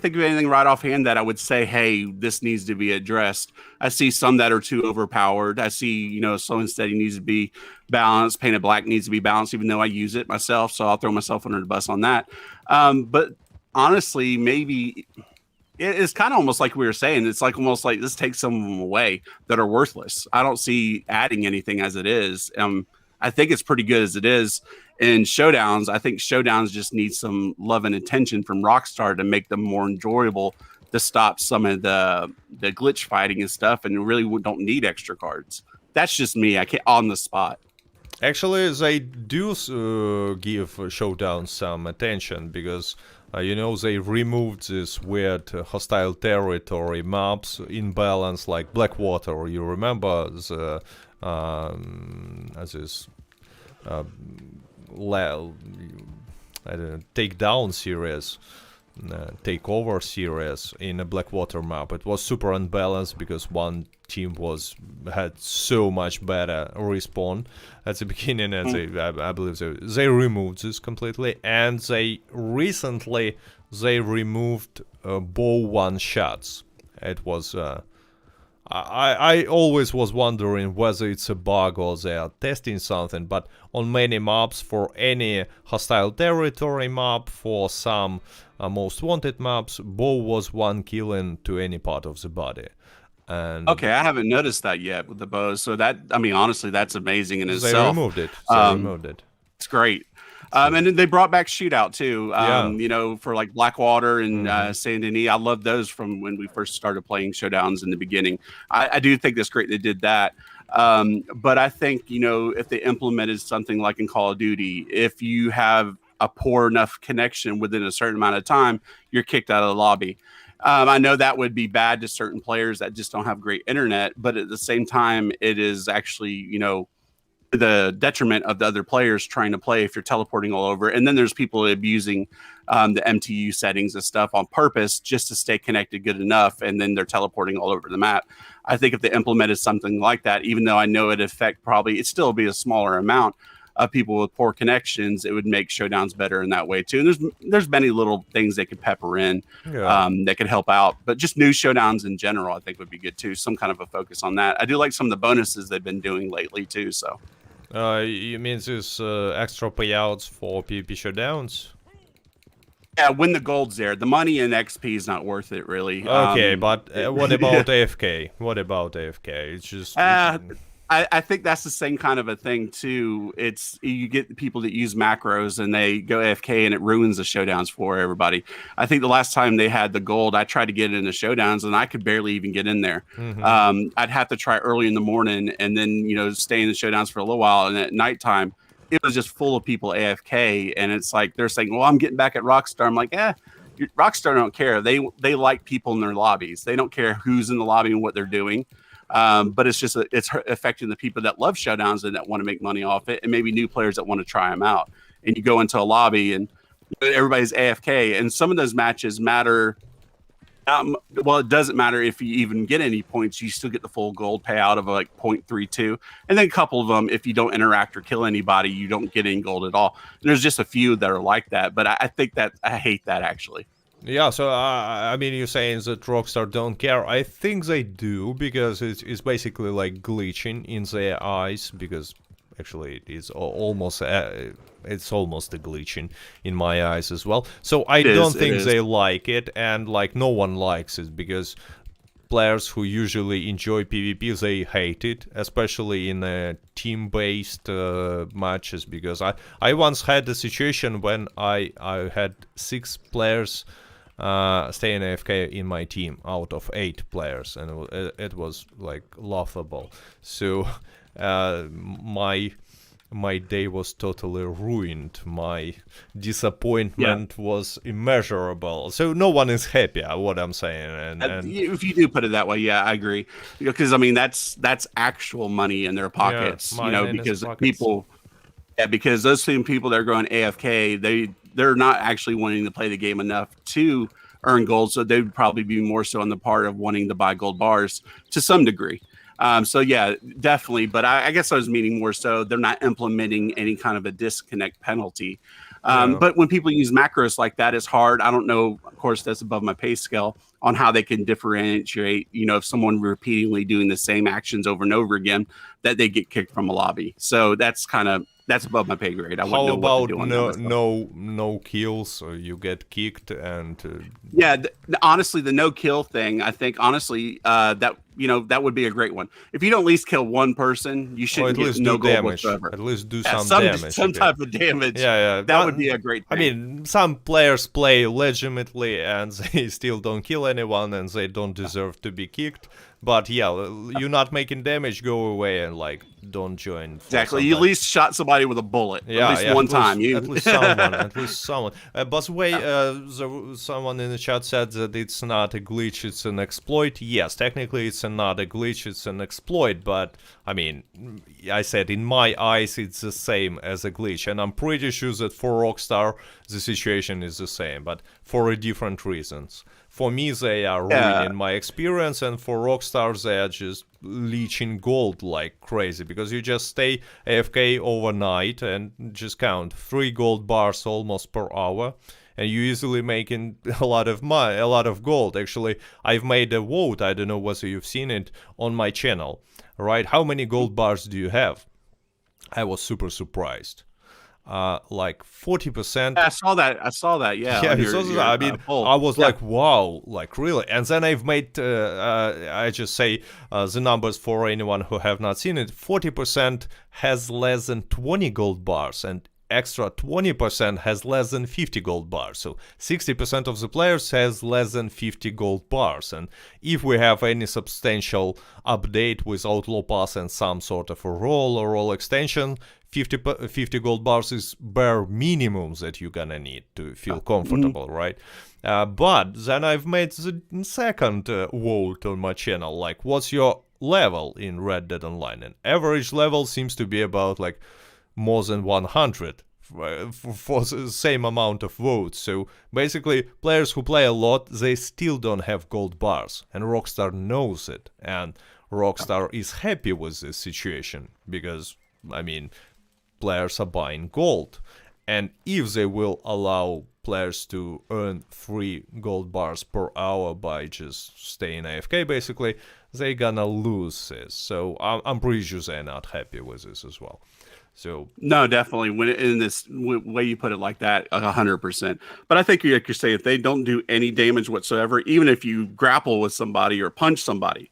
think of anything right offhand that I would say, hey, this needs to be addressed. I see some that are too overpowered. I see, Slow and Steady needs to be balanced. Painted Black needs to be balanced, even though I use it myself. So I'll throw myself under the bus on that. But honestly, maybe it's kind of almost like we were saying. It's like almost like this takes some of them away that are worthless. I don't see adding anything as it is. I think it's pretty good as it is. In Showdowns, I think Showdowns just need some love and attention from Rockstar to make them more enjoyable, to stop some of the glitch fighting and stuff, and really don't need extra cards. That's just me. I can't on the spot. Actually, they do give Showdown some attention because they removed this weird hostile territory maps in balance, like Blackwater. You remember the this I don't know, takedown series, takeover series in a Blackwater map. It was super unbalanced because one team had so much better respawn at the beginning, and I believe they removed this completely, and they recently removed bow one shots. It was. I always was wondering whether it's a bug or they are testing something, but on many maps, for any hostile territory map, for some most wanted maps, bow was one kill into any part of the body. And okay, I haven't noticed that yet with the bows. So honestly, that's amazing in itself. They removed it. It's great. And then they brought back Shootout too. For like Blackwater and Saint Denis. I love those from when we first started playing Showdowns in the beginning. I do think that's great they did that. But I think if they implemented something like in Call of Duty, if you have a poor enough connection within a certain amount of time, you're kicked out of the lobby. I know that would be bad to certain players that just don't have great internet, but at the same time, it is actually, the detriment of the other players trying to play if you're teleporting all over. And then there's people abusing the MTU settings and stuff on purpose just to stay connected good enough, and then they're teleporting all over the map. I think if they implemented something like that, even though I know it'd it'd still be a smaller amount of people with poor connections, it would make Showdowns better in that way too. And there's many little things they could pepper in that could help out. But just new Showdowns in general, I think would be good too. Some kind of a focus on that. I do like some of the bonuses they've been doing lately too. So, you mean this extra payouts for PvP Showdowns? Yeah, when the gold's there, the money in XP is not worth it really. Okay, but what about AFK? What about AFK? It's just. I think that's the same kind of a thing too. It's you get people that use macros and they go AFK and it ruins the Showdowns for everybody. I think the last time they had the gold, I tried to get into Showdowns and I could barely even get in there. Mm-hmm. I'd have to try early in the morning and then stay in the Showdowns for a little while, and at nighttime it was just full of people AFK, and it's like they're saying, "Well, I'm getting back at Rockstar." I'm like, Rockstar don't care. They like people in their lobbies. They don't care who's in the lobby and what they're doing. But it's just it's affecting the people that love Showdowns and that want to make money off it, and maybe new players that want to try them out. And you go into a lobby and everybody's AFK, and some of those matches matter. Well, it doesn't matter if you even get any points. You still get the full gold payout of like 0.32, and then a couple of them, if you don't interact or kill anybody, you don't get any gold at all. And there's just a few that are like that, but I think that I hate that actually. Yeah, so I mean, you're saying that Rockstar don't care. I think they do, because it's basically like glitching in their eyes, because actually it's almost a glitching in my eyes as well. So I don't think they like it, and like no one likes it, because players who usually enjoy PvP, they hate it, especially in team-based matches, because I once had a situation when I had 6 players staying AFK in my team out of 8 players, and it was like laughable. So my day was totally ruined. My disappointment was immeasurable. So no one is happy, what I'm saying. And if you do put it that way, yeah, I agree. Because I mean, that's actual money in their pockets. Because people, because those same people that are going AFK, they're not actually wanting to play the game enough to earn gold, so they would probably be more so on the part of wanting to buy gold bars to some degree. So yeah, definitely. But I guess I was meaning more so they're not implementing any kind of a disconnect penalty. But when people use macros like that, it's hard. I don't know. Of course, that's above my pay scale on how they can differentiate. If someone repeatedly doing the same actions over and over again, that they get kicked from a lobby. So that's above my pay grade. I wouldn't know what to do. No kills, so you get kicked, and honestly, the no kill thing, I think honestly that would be a great one. If you don't at least kill one person, you shouldn't get no gold whatsoever. At least do some damage. Some type of damage. Yeah. That would be a great thing. I mean, some players play legitimately and they still don't kill anyone, and they don't deserve to be kicked. But yeah, you're not making damage, go away and like don't join. Exactly. You at least shot somebody with a bullet. Yeah, at least one time. At least someone. At least someone. By the way, someone in the chat said that it's not a glitch, it's an exploit. Yes, technically it's not a glitch, it's an exploit. But I mean, I said in my eyes it's the same as a glitch, and I'm pretty sure that for Rockstar the situation is the same, but for different reasons. For me, they are ruining my experience, and for Rockstar, they are just leeching gold like crazy, because you just stay AFK overnight and just count 3 gold bars almost per hour, and you easily making a lot of money, a lot of gold. Actually, I've made a vote, I don't know whether you've seen it on my channel, right? How many gold bars do you have? I was super surprised. Like 40%. I saw that. Yeah. I mean, I was like, wow, like really. And then I've made, I just say the numbers for anyone who have not seen it. 40% has less than 20 gold bars, and extra 20% has less than 50 gold bars. So 60% of the players has less than 50 gold bars. And if we have any substantial update with Outlaw Pass and some sort of a role or role extension, 50 gold bars is bare minimum that you're gonna need to feel comfortable, right? But then I've made the second vote on my channel, like, what's your level in Red Dead Online? And average level seems to be about like more than 100 for the same amount of votes. So basically, players who play a lot, they still don't have gold bars, and Rockstar knows it, and Rockstar is happy with this situation because, I mean, players are buying gold, and if they will allow players to earn 3 gold bars per hour by just staying AFK, basically, they're gonna lose this. So I'm pretty sure they're not happy with this as well. So no, definitely. When in this way you put it like that, 100%. But I think like you're saying, if they don't do any damage whatsoever, even if you grapple with somebody or punch somebody,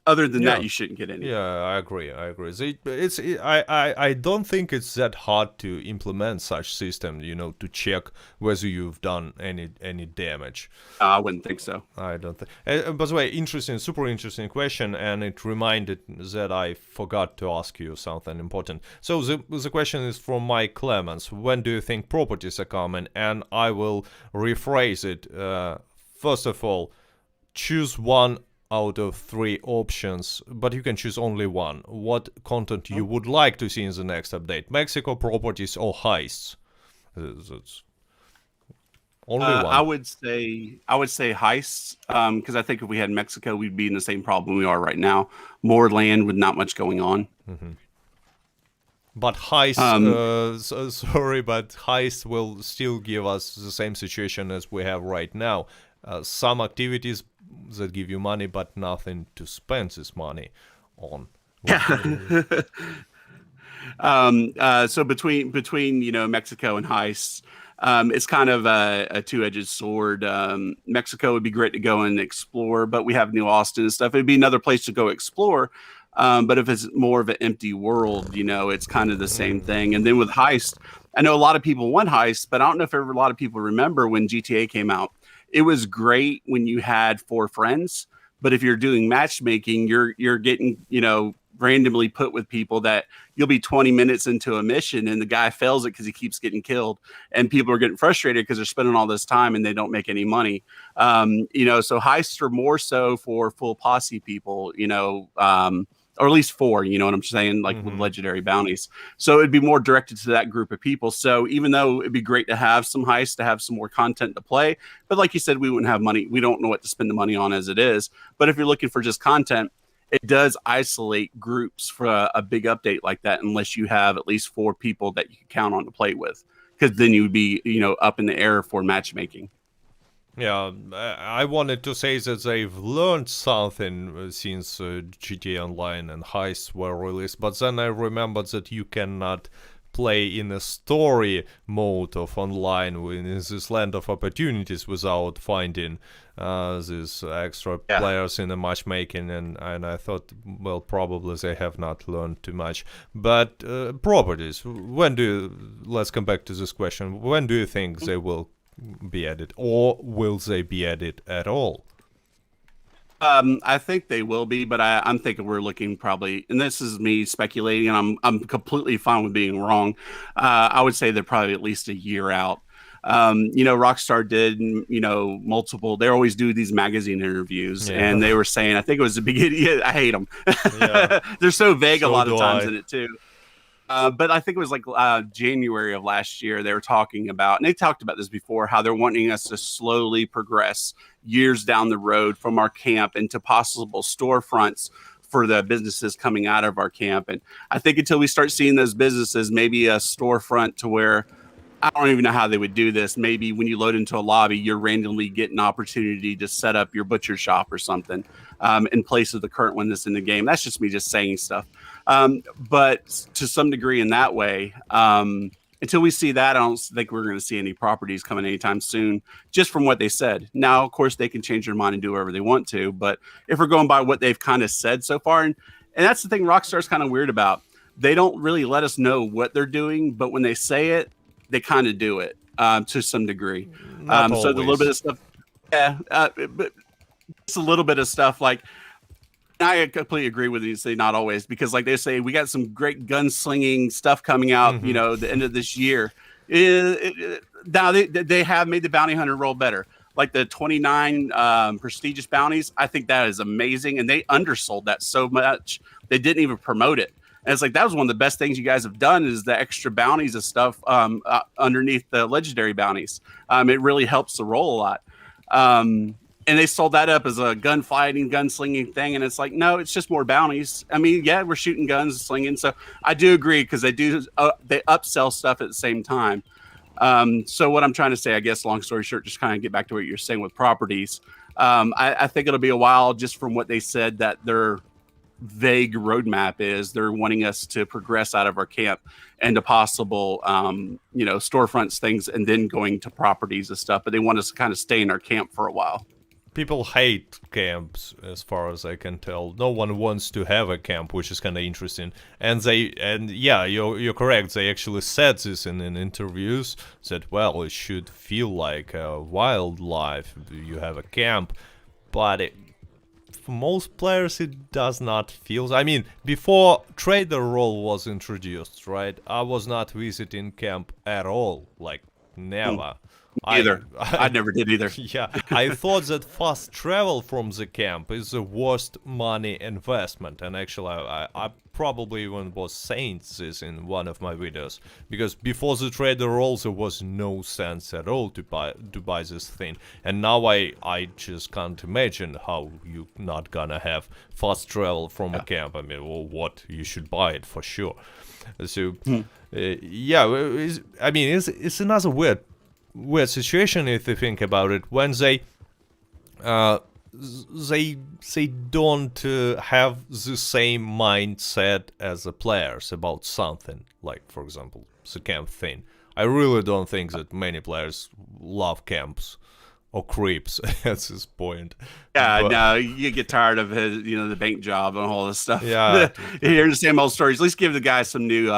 other than that, you shouldn't get any. Yeah, I agree. I don't think it's that hard to implement such system, to check whether you've done any damage. I wouldn't think so. I don't think. By the way, super interesting question, and it reminded that I forgot to ask you something important. So the question is from Mike Clemens. When do you think properties are coming? And I will rephrase it. First of all, choose one out of 3 options, but you can choose only one. What content you would like to see in the next update? Mexico, properties, or heists? That's only one. I would say heists, because I think if we had Mexico, we'd be in the same problem we are right now. More land with not much going on. Mm-hmm. But heist, but heist will still give us the same situation as we have right now. Some activities that give you money, but nothing to spend this money on. So between Mexico and heists, it's kind of a two-edged sword. Mexico would be great to go and explore, but we have New Austin and stuff. It'd be another place to go explore. But if it's more of an empty world, it's kind of the same thing. And then with heist, I know a lot of people want heist, but I don't know if a lot of people remember when GTA came out. It was great when you had 4 friends, but if you're doing matchmaking, you're getting, randomly put with people that you'll be 20 minutes into a mission and the guy fails it because he keeps getting killed, and people are getting frustrated because they're spending all this time and they don't make any money. So heists are more so for full posse people, or at least 4, you know what I'm saying? Like with legendary bounties. So it'd be more directed to that group of people. So even though it'd be great to have some heists, to have some more content to play, but like you said, we wouldn't have money. We don't know what to spend the money on as it is. But if you're looking for just content, it does isolate groups for a big update like that, unless you have at least 4 people that you can count on to play with, because then you would be, up in the air for matchmaking. Yeah, I wanted to say that they've learned something since GTA Online and Heists were released, but then I remembered that you cannot play in a story mode of online in this land of opportunities without finding these extra players in the matchmaking, and I thought, well, probably they have not learned too much. But properties, let's come back to this question, when do you think they will be added, or will they be added at all? I think they will be, but I'm thinking we're looking probably, and this is me speculating, and I'm completely fine with being wrong. I would say they're probably at least a year out. Rockstar did, multiple. They always do these magazine interviews, and they were saying, I think it was the beginning. Yeah, I hate them. Yeah. They're so vague a lot of times in it too. But I think it was like January of last year, they were talking about, and they talked about this before, how they're wanting us to slowly progress years down the road from our camp into possible storefronts for the businesses coming out of our camp. And I think until we start seeing those businesses, maybe a storefront to where, I don't even know how they would do this. Maybe when you load into a lobby, you're randomly getting an opportunity to set up your butcher shop or something in place of the current one that's in the game. That's just me just saying stuff. But to some degree in that way, until we see that, I don't think we're going to see any properties coming anytime soon, just from what they said. Now, of course, they can change their mind and do whatever they want to. But if we're going by what they've kind of said so far, and that's the thing Rockstar's kind of weird about. They don't really let us know what they're doing, but when they say it, they kind of do it to some degree. So the little bit of stuff, but it's a little bit of stuff like I completely agree with you. Say not always, because like they say, we got some great gunslinging stuff coming out. You Hmm. know, the end of this year. Now they have made the bounty hunter roll better. Like the 29 prestigious bounties, I think that is amazing, and they undersold that so much they didn't even promote it. And it's like that was one of the best things you guys have done is the extra bounties and stuff underneath the legendary bounties. It really helps the roll a lot. And they sold that up as a gunfighting, gunslinging thing, and it's like, no, it's just more bounties. I mean, yeah, we're shooting guns and slinging, so I do agree because they upsell stuff at the same time. So what I'm trying to say, I guess, long story short, just kind of get back to what you're saying with properties. I think it'll be a while, just from what they said, that their vague roadmap is they're wanting us to progress out of our camp and to possible, storefronts things, and then going to properties and stuff. But they want us to kind of stay in our camp for a while. People hate camps, as far as I can tell. No one wants to have a camp, which is kind of interesting. And yeah, you're correct. They actually said this in interviews. Said, well, it should feel like a wildlife. You have a camp, but for most players, it does not feel. I mean, before trader role was introduced, right? I was not visiting camp at all, like never. Either. I never did either. Yeah, I thought that fast travel from the camp is the worst money investment, and actually I probably even was saying this in one of my videos, because before the trader role there was no sense at all to buy this thing, and now I just can't imagine how you not gonna have fast travel from a camp. I mean, well, what, you should buy it for sure. So it's another weird situation if you think about it, when they don't have the same mindset as the players about something, like for example the camp thing. I really don't think that many players love camps or creeps at this point. Yeah, But, no, you get tired of his, the bank job and all this stuff. Yeah. Hearing the same old stories. At least give the guy some new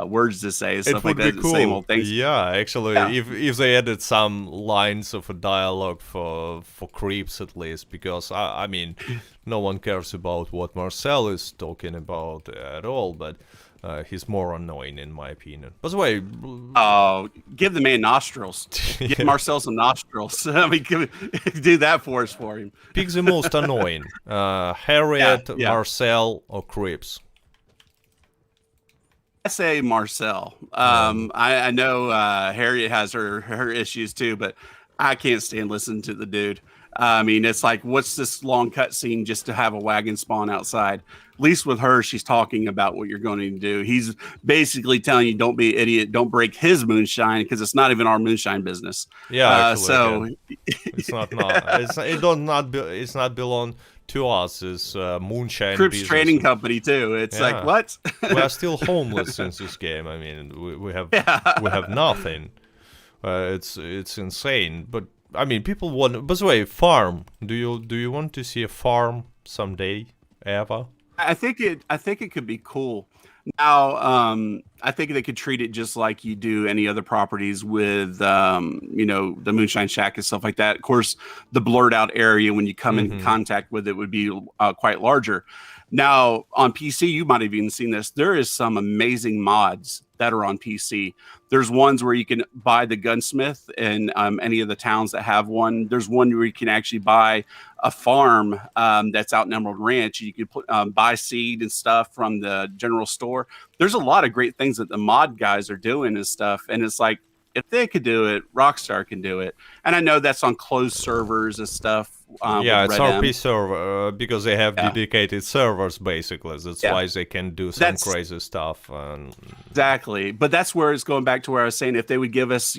words to say, it stuff would like be that. cool. The same old things. Yeah, actually, Yeah. if they added some lines of a dialogue for creeps at least, because I mean, no one cares about what Marcel is talking about at all, but he's more annoying in my opinion. By the way, Oh, give the man nostrils. Give Marcel some nostrils. I mean, do that for us for him. pick the most annoying: Harriet, Yeah. Marcel, or creeps. I say Marcel. I know Harriet has her issues too, but I can't stand listening to the dude. I mean, it's like, what's this long cutscene just to have a wagon spawn outside? At least with her, she's talking about what you're going to do. He's basically telling you, don't be an idiot, don't break his moonshine, because it's not even our moonshine business. Yeah, actually, So it's it's not belong to us. It's moonshine Cripps business. Trading Company too. It's Yeah. like, what? We are still homeless in this game. I mean, we have nothing. It's insane. But I mean, people want. By the way, farm. Do you want to see a farm someday ever? I think it could be cool. Now, I think they could treat it just like you do any other properties with, the Moonshine Shack and stuff like that. Of course, the blurred out area when you come in contact with it would be quite larger. Now, on PC, you might have even seen this. There is some amazing mods that are on PC. There's ones where you can buy the gunsmith in any of the towns that have one. There's one where you can actually buy a farm that's out in Emerald Ranch. You can buy seed and stuff from the general store. There's a lot of great things that the mod guys are doing and stuff. And it's like, if they could do it, Rockstar can do it. And I know that's on closed servers and stuff. Yeah, it's with Red M. RP server because they have dedicated servers basically. That's why they can do some crazy stuff. Exactly, but that's where it's going back to where I was saying, if they would give us,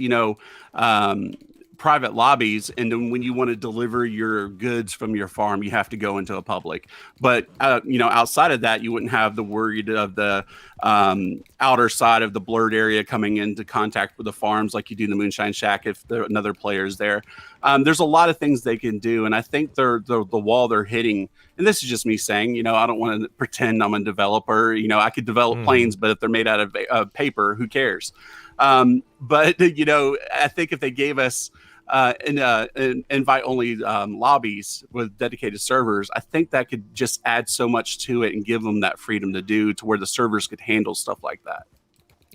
private lobbies, and then when you want to deliver your goods from your farm, you have to go into a public. But outside of that, you wouldn't have the worry of the outer side of the blurred area coming into contact with the farms like you do in the Moonshine Shack if another player is there. There's a lot of things they can do, and I think the wall they're hitting. And this is just me saying, I don't want to pretend I'm a developer. I could develop planes, but if they're made out of paper, who cares? But I think if they gave us invite only lobbies with dedicated servers, I think that could just add so much to it and give them that freedom to do to where the servers could handle stuff like that.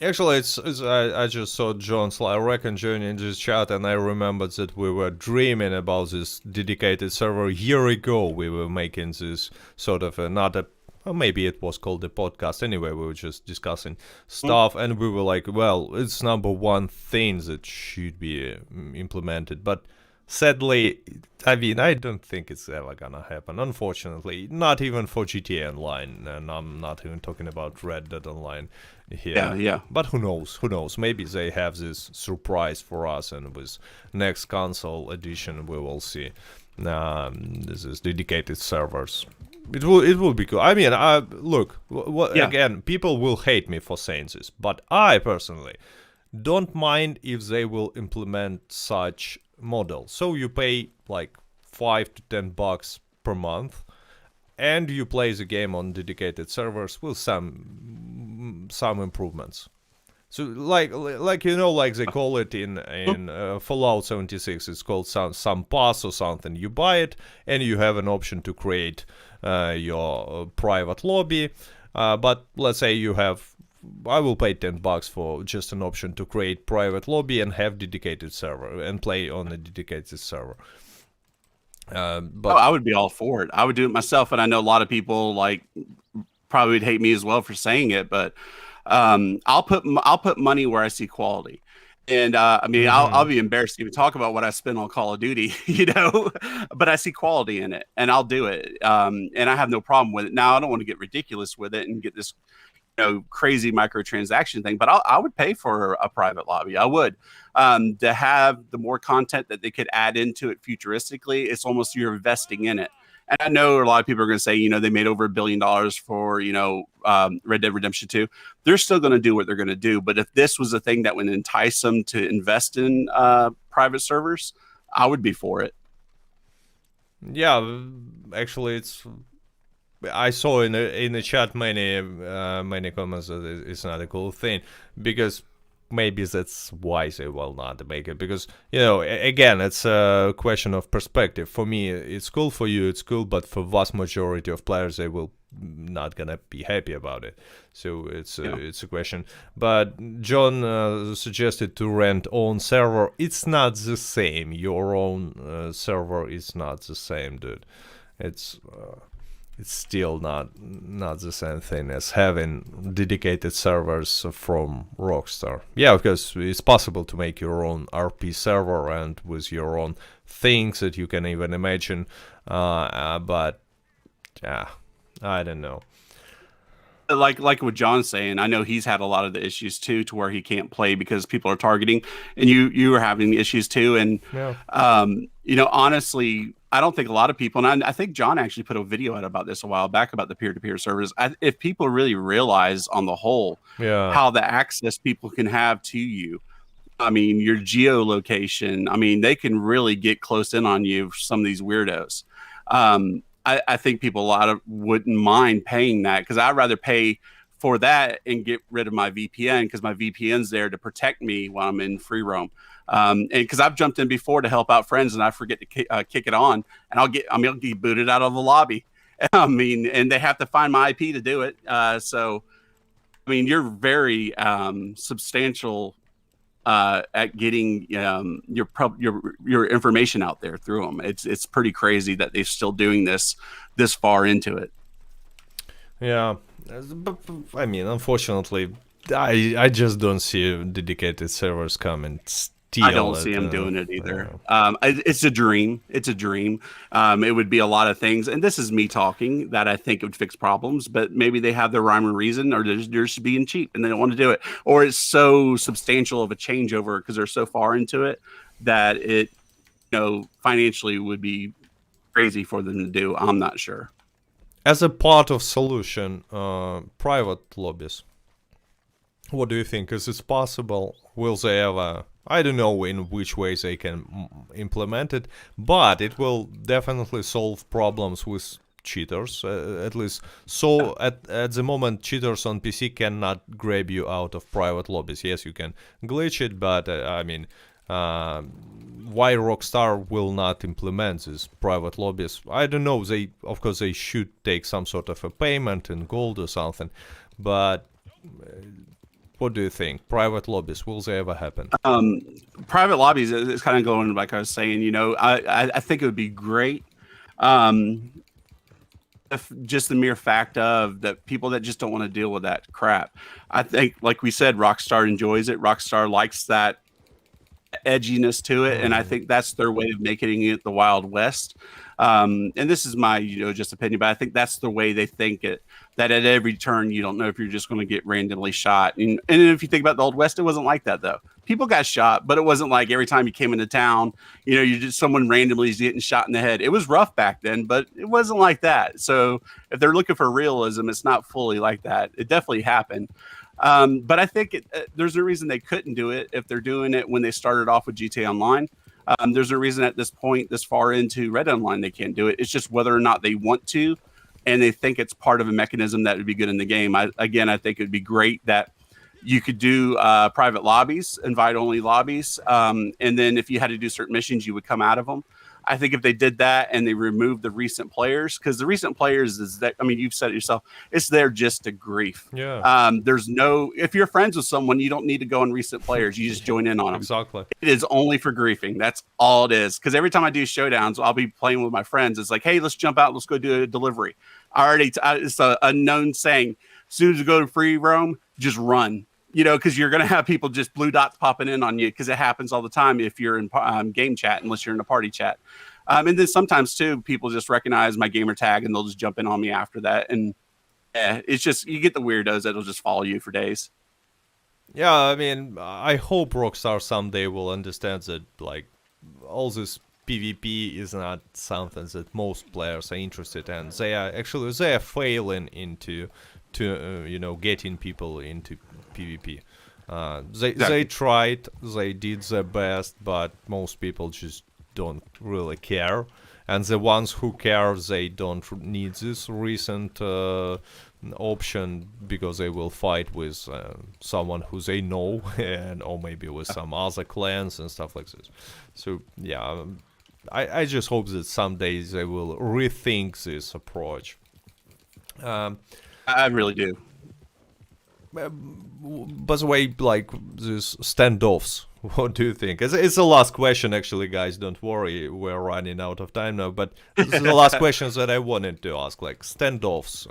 Actually, I just saw John's reckon joining this chat, and I remembered that we were dreaming about this dedicated server a year ago. We were making this sort of another, or maybe it was called a podcast. Anyway, we were just discussing stuff, and we were like, well, it's number one thing that should be implemented. But sadly, I mean, I don't think it's ever gonna happen. Unfortunately, not even for GTA Online, and I'm not even talking about Red Dead Online here. Yeah. But who knows? Who knows? Maybe they have this surprise for us, and with next console edition, we will see this is dedicated servers. It will be cool. I mean, look, again, people will hate me for saying this, but I personally don't mind if they will implement such model. So you pay like $5 to $10 per month, and you play the game on dedicated servers with some improvements. So like they call it in Fallout 76, it's called some pass or something. You buy it, and you have an option to create your private lobby. But let's say I will pay $10 for just an option to create private lobby and have dedicated server and play on a dedicated server. But I would be all for it. I would do it myself, and I know a lot of people probably would hate me as well for saying it, but I'll put money where I see quality. And I mean, I'll be embarrassed to even talk about what I spend on Call of Duty, but I see quality in it, and I'll do it. And I have no problem with it. Now, I don't want to get ridiculous with it and get this crazy microtransaction thing, but I would pay for a private lobby. I would. To have the more content that they could add into it futuristically, it's almost you're investing in it. And I know a lot of people are going to say, they made over $1 billion for, Red Dead Redemption 2. They're still going to do what they're going to do. But if this was a thing that would entice them to invest in private servers, I would be for it. Yeah, actually, I saw in the chat many comments that it's not a cool thing, because maybe that's why they will not make it, because again, it's a question of perspective. For me, it's cool. For you, it's cool, but for vast majority of players, they will not gonna be happy about it. So it's a question. But John suggested to rent own server. It's not the same. Your own server is not the same, dude. It's still not the same thing as having dedicated servers from Rockstar. Yeah, because it's possible to make your own RP server and with your own things that you can even imagine. But yeah, I don't know. Like what John's saying, I know he's had a lot of the issues too, to where he can't play because people are targeting, and you were having issues too. And honestly, I don't think a lot of people, and I think John actually put a video out about this a while back about the peer-to-peer servers. If people really realize on the whole how the access people can have to you, I mean, your geolocation, I mean, they can really get close in on you, some of these weirdos. I think people wouldn't mind paying that, because I'd rather pay for that and get rid of my VPN, because my VPN's there to protect me while I'm in free roam. And because I've jumped in before to help out friends, and I forget to kick it on, and I'll get booted out of the lobby. I mean, and they have to find my IP to do it. So, I mean, you're very substantial at getting your information out there through them. It's pretty crazy that they're still doing this far into it. Yeah, but I mean, unfortunately, I just don't see dedicated servers coming. I don't see them doing it either. It's a dream. It's a dream. It would be a lot of things, and this is me talking, that I think it would fix problems, but maybe they have their rhyme and reason, or they're just being cheap and they don't want to do it, or it's so substantial of a changeover because they're so far into it that it, financially would be crazy for them to do. I'm not sure. As a part of solution, private lobbies. What do you think? Is it possible? Will they ever? I don't know in which ways they can implement it, but it will definitely solve problems with cheaters, at least. So at the moment, cheaters on PC cannot grab you out of private lobbies. Yes, you can glitch it, but I mean, Why Rockstar will not implement these private lobbies? I don't know. They, of course, they should take some sort of a payment in gold or something, but what do you think? Private lobbies, will they ever happen? Private lobbies is kind of going like I was saying. I think it would be great. Um, if just the mere fact of that people that just don't want to deal with that crap. I think, like we said, Rockstar enjoys it. Rockstar likes that edginess to it, and I think that's their way of making it the Wild West. And this is my, just opinion, but I think that's the way they think it. That at every turn, you don't know if you're just going to get randomly shot. And if you think about the Old West, it wasn't like that though. People got shot, but it wasn't like every time you came into town, you just someone randomly is getting shot in the head. It was rough back then, but it wasn't like that. So if they're looking for realism, it's not fully like that. It definitely happened. But I think there's a reason they couldn't do it if they're doing it when they started off with GTA Online. There's a reason at this point, this far into Red Online, they can't do it. It's just whether or not they want to, and they think it's part of a mechanism that would be good in the game. I think it would be great that you could do private lobbies, invite-only lobbies, and then if you had to do certain missions, you would come out of them. I think if they did that and they removed the recent players, because the recent players is that, you've said it yourself, it's there just to grief. Yeah. There's no, if you're friends with someone, you don't need to go on recent players. You just join in on them. Exactly. It is only for griefing. That's all it is. Because every time I do showdowns, I'll be playing with my friends. It's like, hey, let's jump out. Let's go do a delivery. It's a known saying. As soon as you go to free roam, just run. Because you're going to have people just blue dots popping in on you, because it happens all the time if you're in game chat, unless you're in a party chat. And then sometimes, too, people just recognize my gamer tag and they'll just jump in on me after that. And it's just, you get the weirdos that'll just follow you for days. Yeah, I hope Rockstar someday will understand that, like, all this PvP is not something that most players are interested in. They are failing into getting people into PvP. They tried, they did their best, but most people just don't really care. And the ones who care, they don't need this recent option, because they will fight with someone who they know, or maybe with some other clans and stuff like this. So yeah, I just hope that someday they will rethink this approach. I really do. By the way, like these standoffs, what do you think? It's the last question, actually, guys. Don't worry, we're running out of time now. But this is the last questions that I wanted to ask. Like standoffs,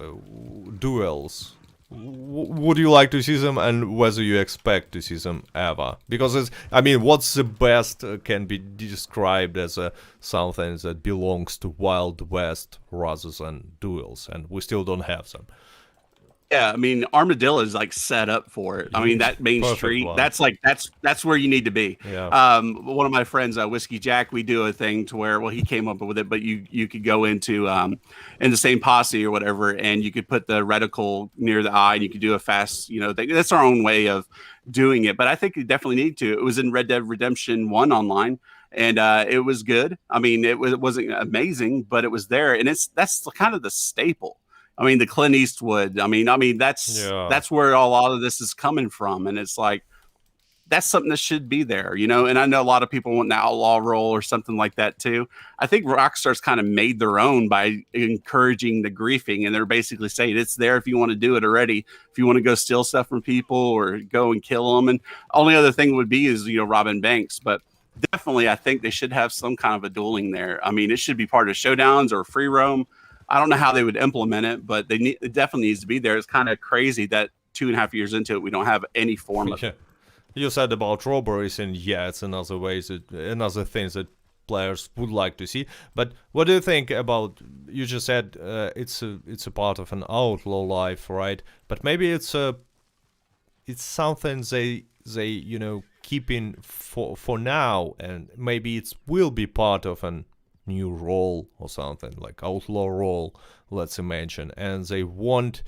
duels. Would you like to see them, and whether you expect to see them ever? Because what's the best can be described as something that belongs to Wild West rather than duels, and we still don't have them. Yeah, Armadillo is like set up for it. That main street, one. that's where you need to be. Yeah. One of my friends, Whiskey Jack, we do a thing to where, well, he came up with it, but you could go into in the same posse or whatever, and you could put the reticle near the eye, and you could do a fast, thing. That's our own way of doing it. But I think you definitely need to. It was in Red Dead Redemption 1 online, and it was good. It wasn't amazing, but it was there, and that's kind of the staple. The Clint Eastwood. That's where a lot of this is coming from, and it's like that's something that should be there, And I know a lot of people want an outlaw role or something like that too. I think Rockstar's kind of made their own by encouraging the griefing, and they're basically saying it's there if you want to do it already. If you want to go steal stuff from people or go and kill them, and only other thing would be is robbing banks, but. Definitely, I think they should have some kind of a dueling there. It should be part of showdowns or free roam. I don't know how they would implement it, but it definitely needs to be there. It's kind of crazy that 2.5 years into it, we don't have any form of it. You said about robberies, and yeah, it's another things that players would like to see. But what do you think about? You just said it's a part of an outlaw life, right? But maybe it's something they keeping for now, and maybe it will be part of an new role or something like outlaw role, let's imagine, and they want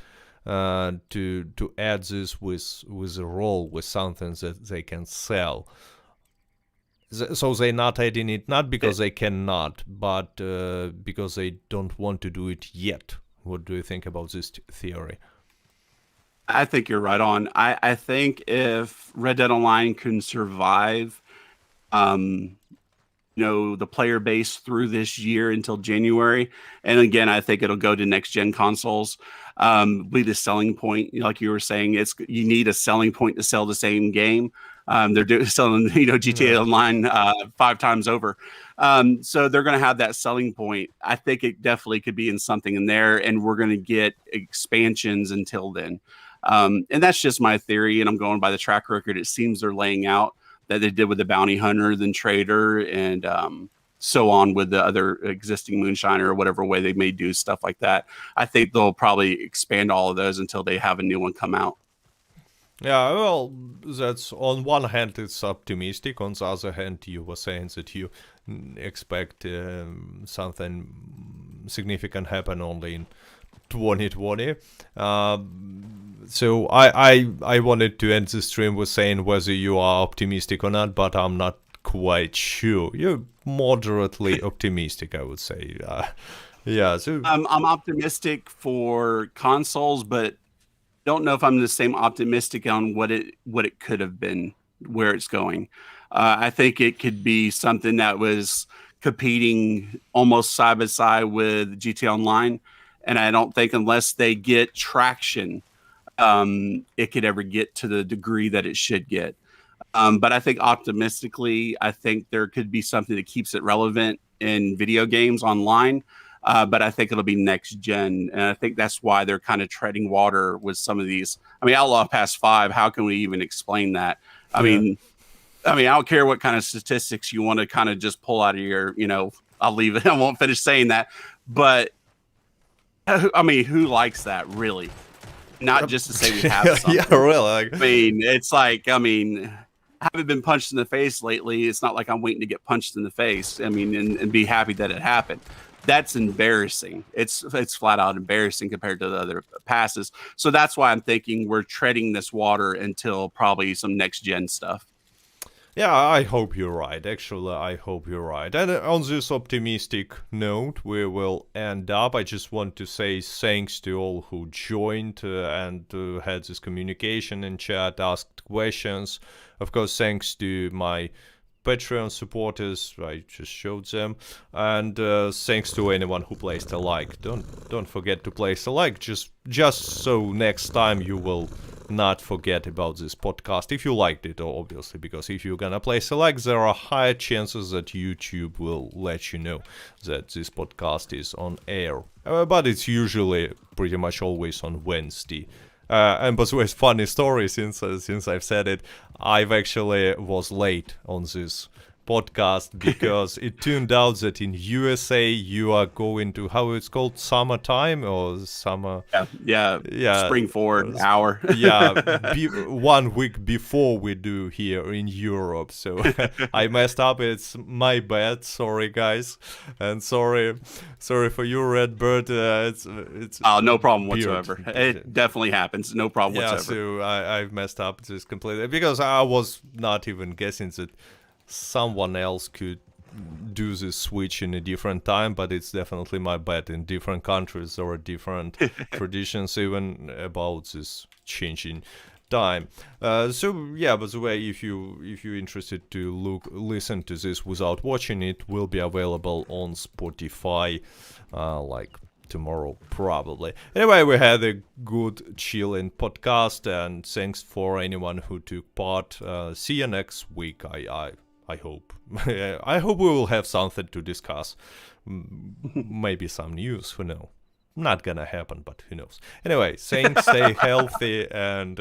to add this with a role, with something that they can sell. So they're not adding it not because they cannot, but because they don't want to do it yet. What do you think about this theory? I think you're right on. I think if Red Dead Online can survive um, the player base through this year until January. And again, I think it'll go to next gen consoles. Be the selling point, like you were saying, you need a selling point to sell the same game. They're selling, GTA Yeah. Online 5 times over. So they're going to have that selling point. I think it definitely could be in something in there, and we're going to get expansions until then. And that's just my theory, and I'm going by the track record. It seems they're laying out that they did with the bounty hunter, then trader, and so on with the other existing moonshiner or whatever way they may do stuff like that. I think they'll probably expand all of those until they have a new one come out. Yeah, well, that's on one hand it's optimistic. On the other hand, you were saying that you expect something significant happen only in 2020. So I wanted to end the stream with saying whether you are optimistic or not, but I'm not quite sure. You're moderately optimistic, I would say. Yeah. So I'm optimistic for consoles, but don't know if I'm the same optimistic on what it could have been, where it's going. I think it could be something that was competing almost side by side with GTA Online, and I don't think unless they get traction, it could ever get to the degree that it should get. But I think optimistically, I think there could be something that keeps it relevant in video games online. But I think it'll be next gen, and I think that's why they're kind of treading water with some of these. I mean, Outlaw Pass 5. How can we even explain that? I yeah. mean, I don't care what kind of statistics you want to kind of just pull out of your. I'll leave it. I won't finish saying that. But I mean, who likes that really? Not just to say we have something. Yeah, really. I mean, it's like, I haven't been punched in the face lately. It's not like I'm waiting to get punched in the face. I mean, and be happy that it happened. That's embarrassing. It's flat out embarrassing compared to the other passes. So that's why I'm thinking we're treading this water until probably some next gen stuff. Yeah, I hope you're right. Actually, I hope you're right. And on this optimistic note, we will end up. I just want to say thanks to all who joined and had this communication in chat, asked questions. Of course, thanks to my Patreon supporters, I just showed them, and thanks to anyone who placed a like. Don't forget to place a like, just so next time you will not forget about this podcast if you liked it, obviously, because if you're gonna place a like, there are higher chances that YouTube will let you know that this podcast is on air. But it's usually pretty much always on Wednesday. And by the way, funny story, since I've said it, I've actually was late on this podcast because it turned out that in USA you are going to, how it's called, summertime or summer. Yeah. Spring forward hour. Yeah, 1 week before we do here in Europe. So I messed up. It's my bad. Sorry, guys, and sorry for you, Redbird. It's no problem weird. whatsoever. It definitely happens. No problem whatsoever. So I've messed up this completely because I was not even guessing that someone else could do this switch in a different time, but it's definitely my bad. In different countries there are different traditions even about this changing time. So yeah, by the way, if you're interested to listen to this without watching it, will be available on Spotify like tomorrow probably. Anyway, we had a good chilling podcast, and thanks for anyone who took part. See you next week. I hope. I hope we will have something to discuss. Maybe some news, who knows. Not gonna happen, but who knows. Anyway, thanks, stay healthy, and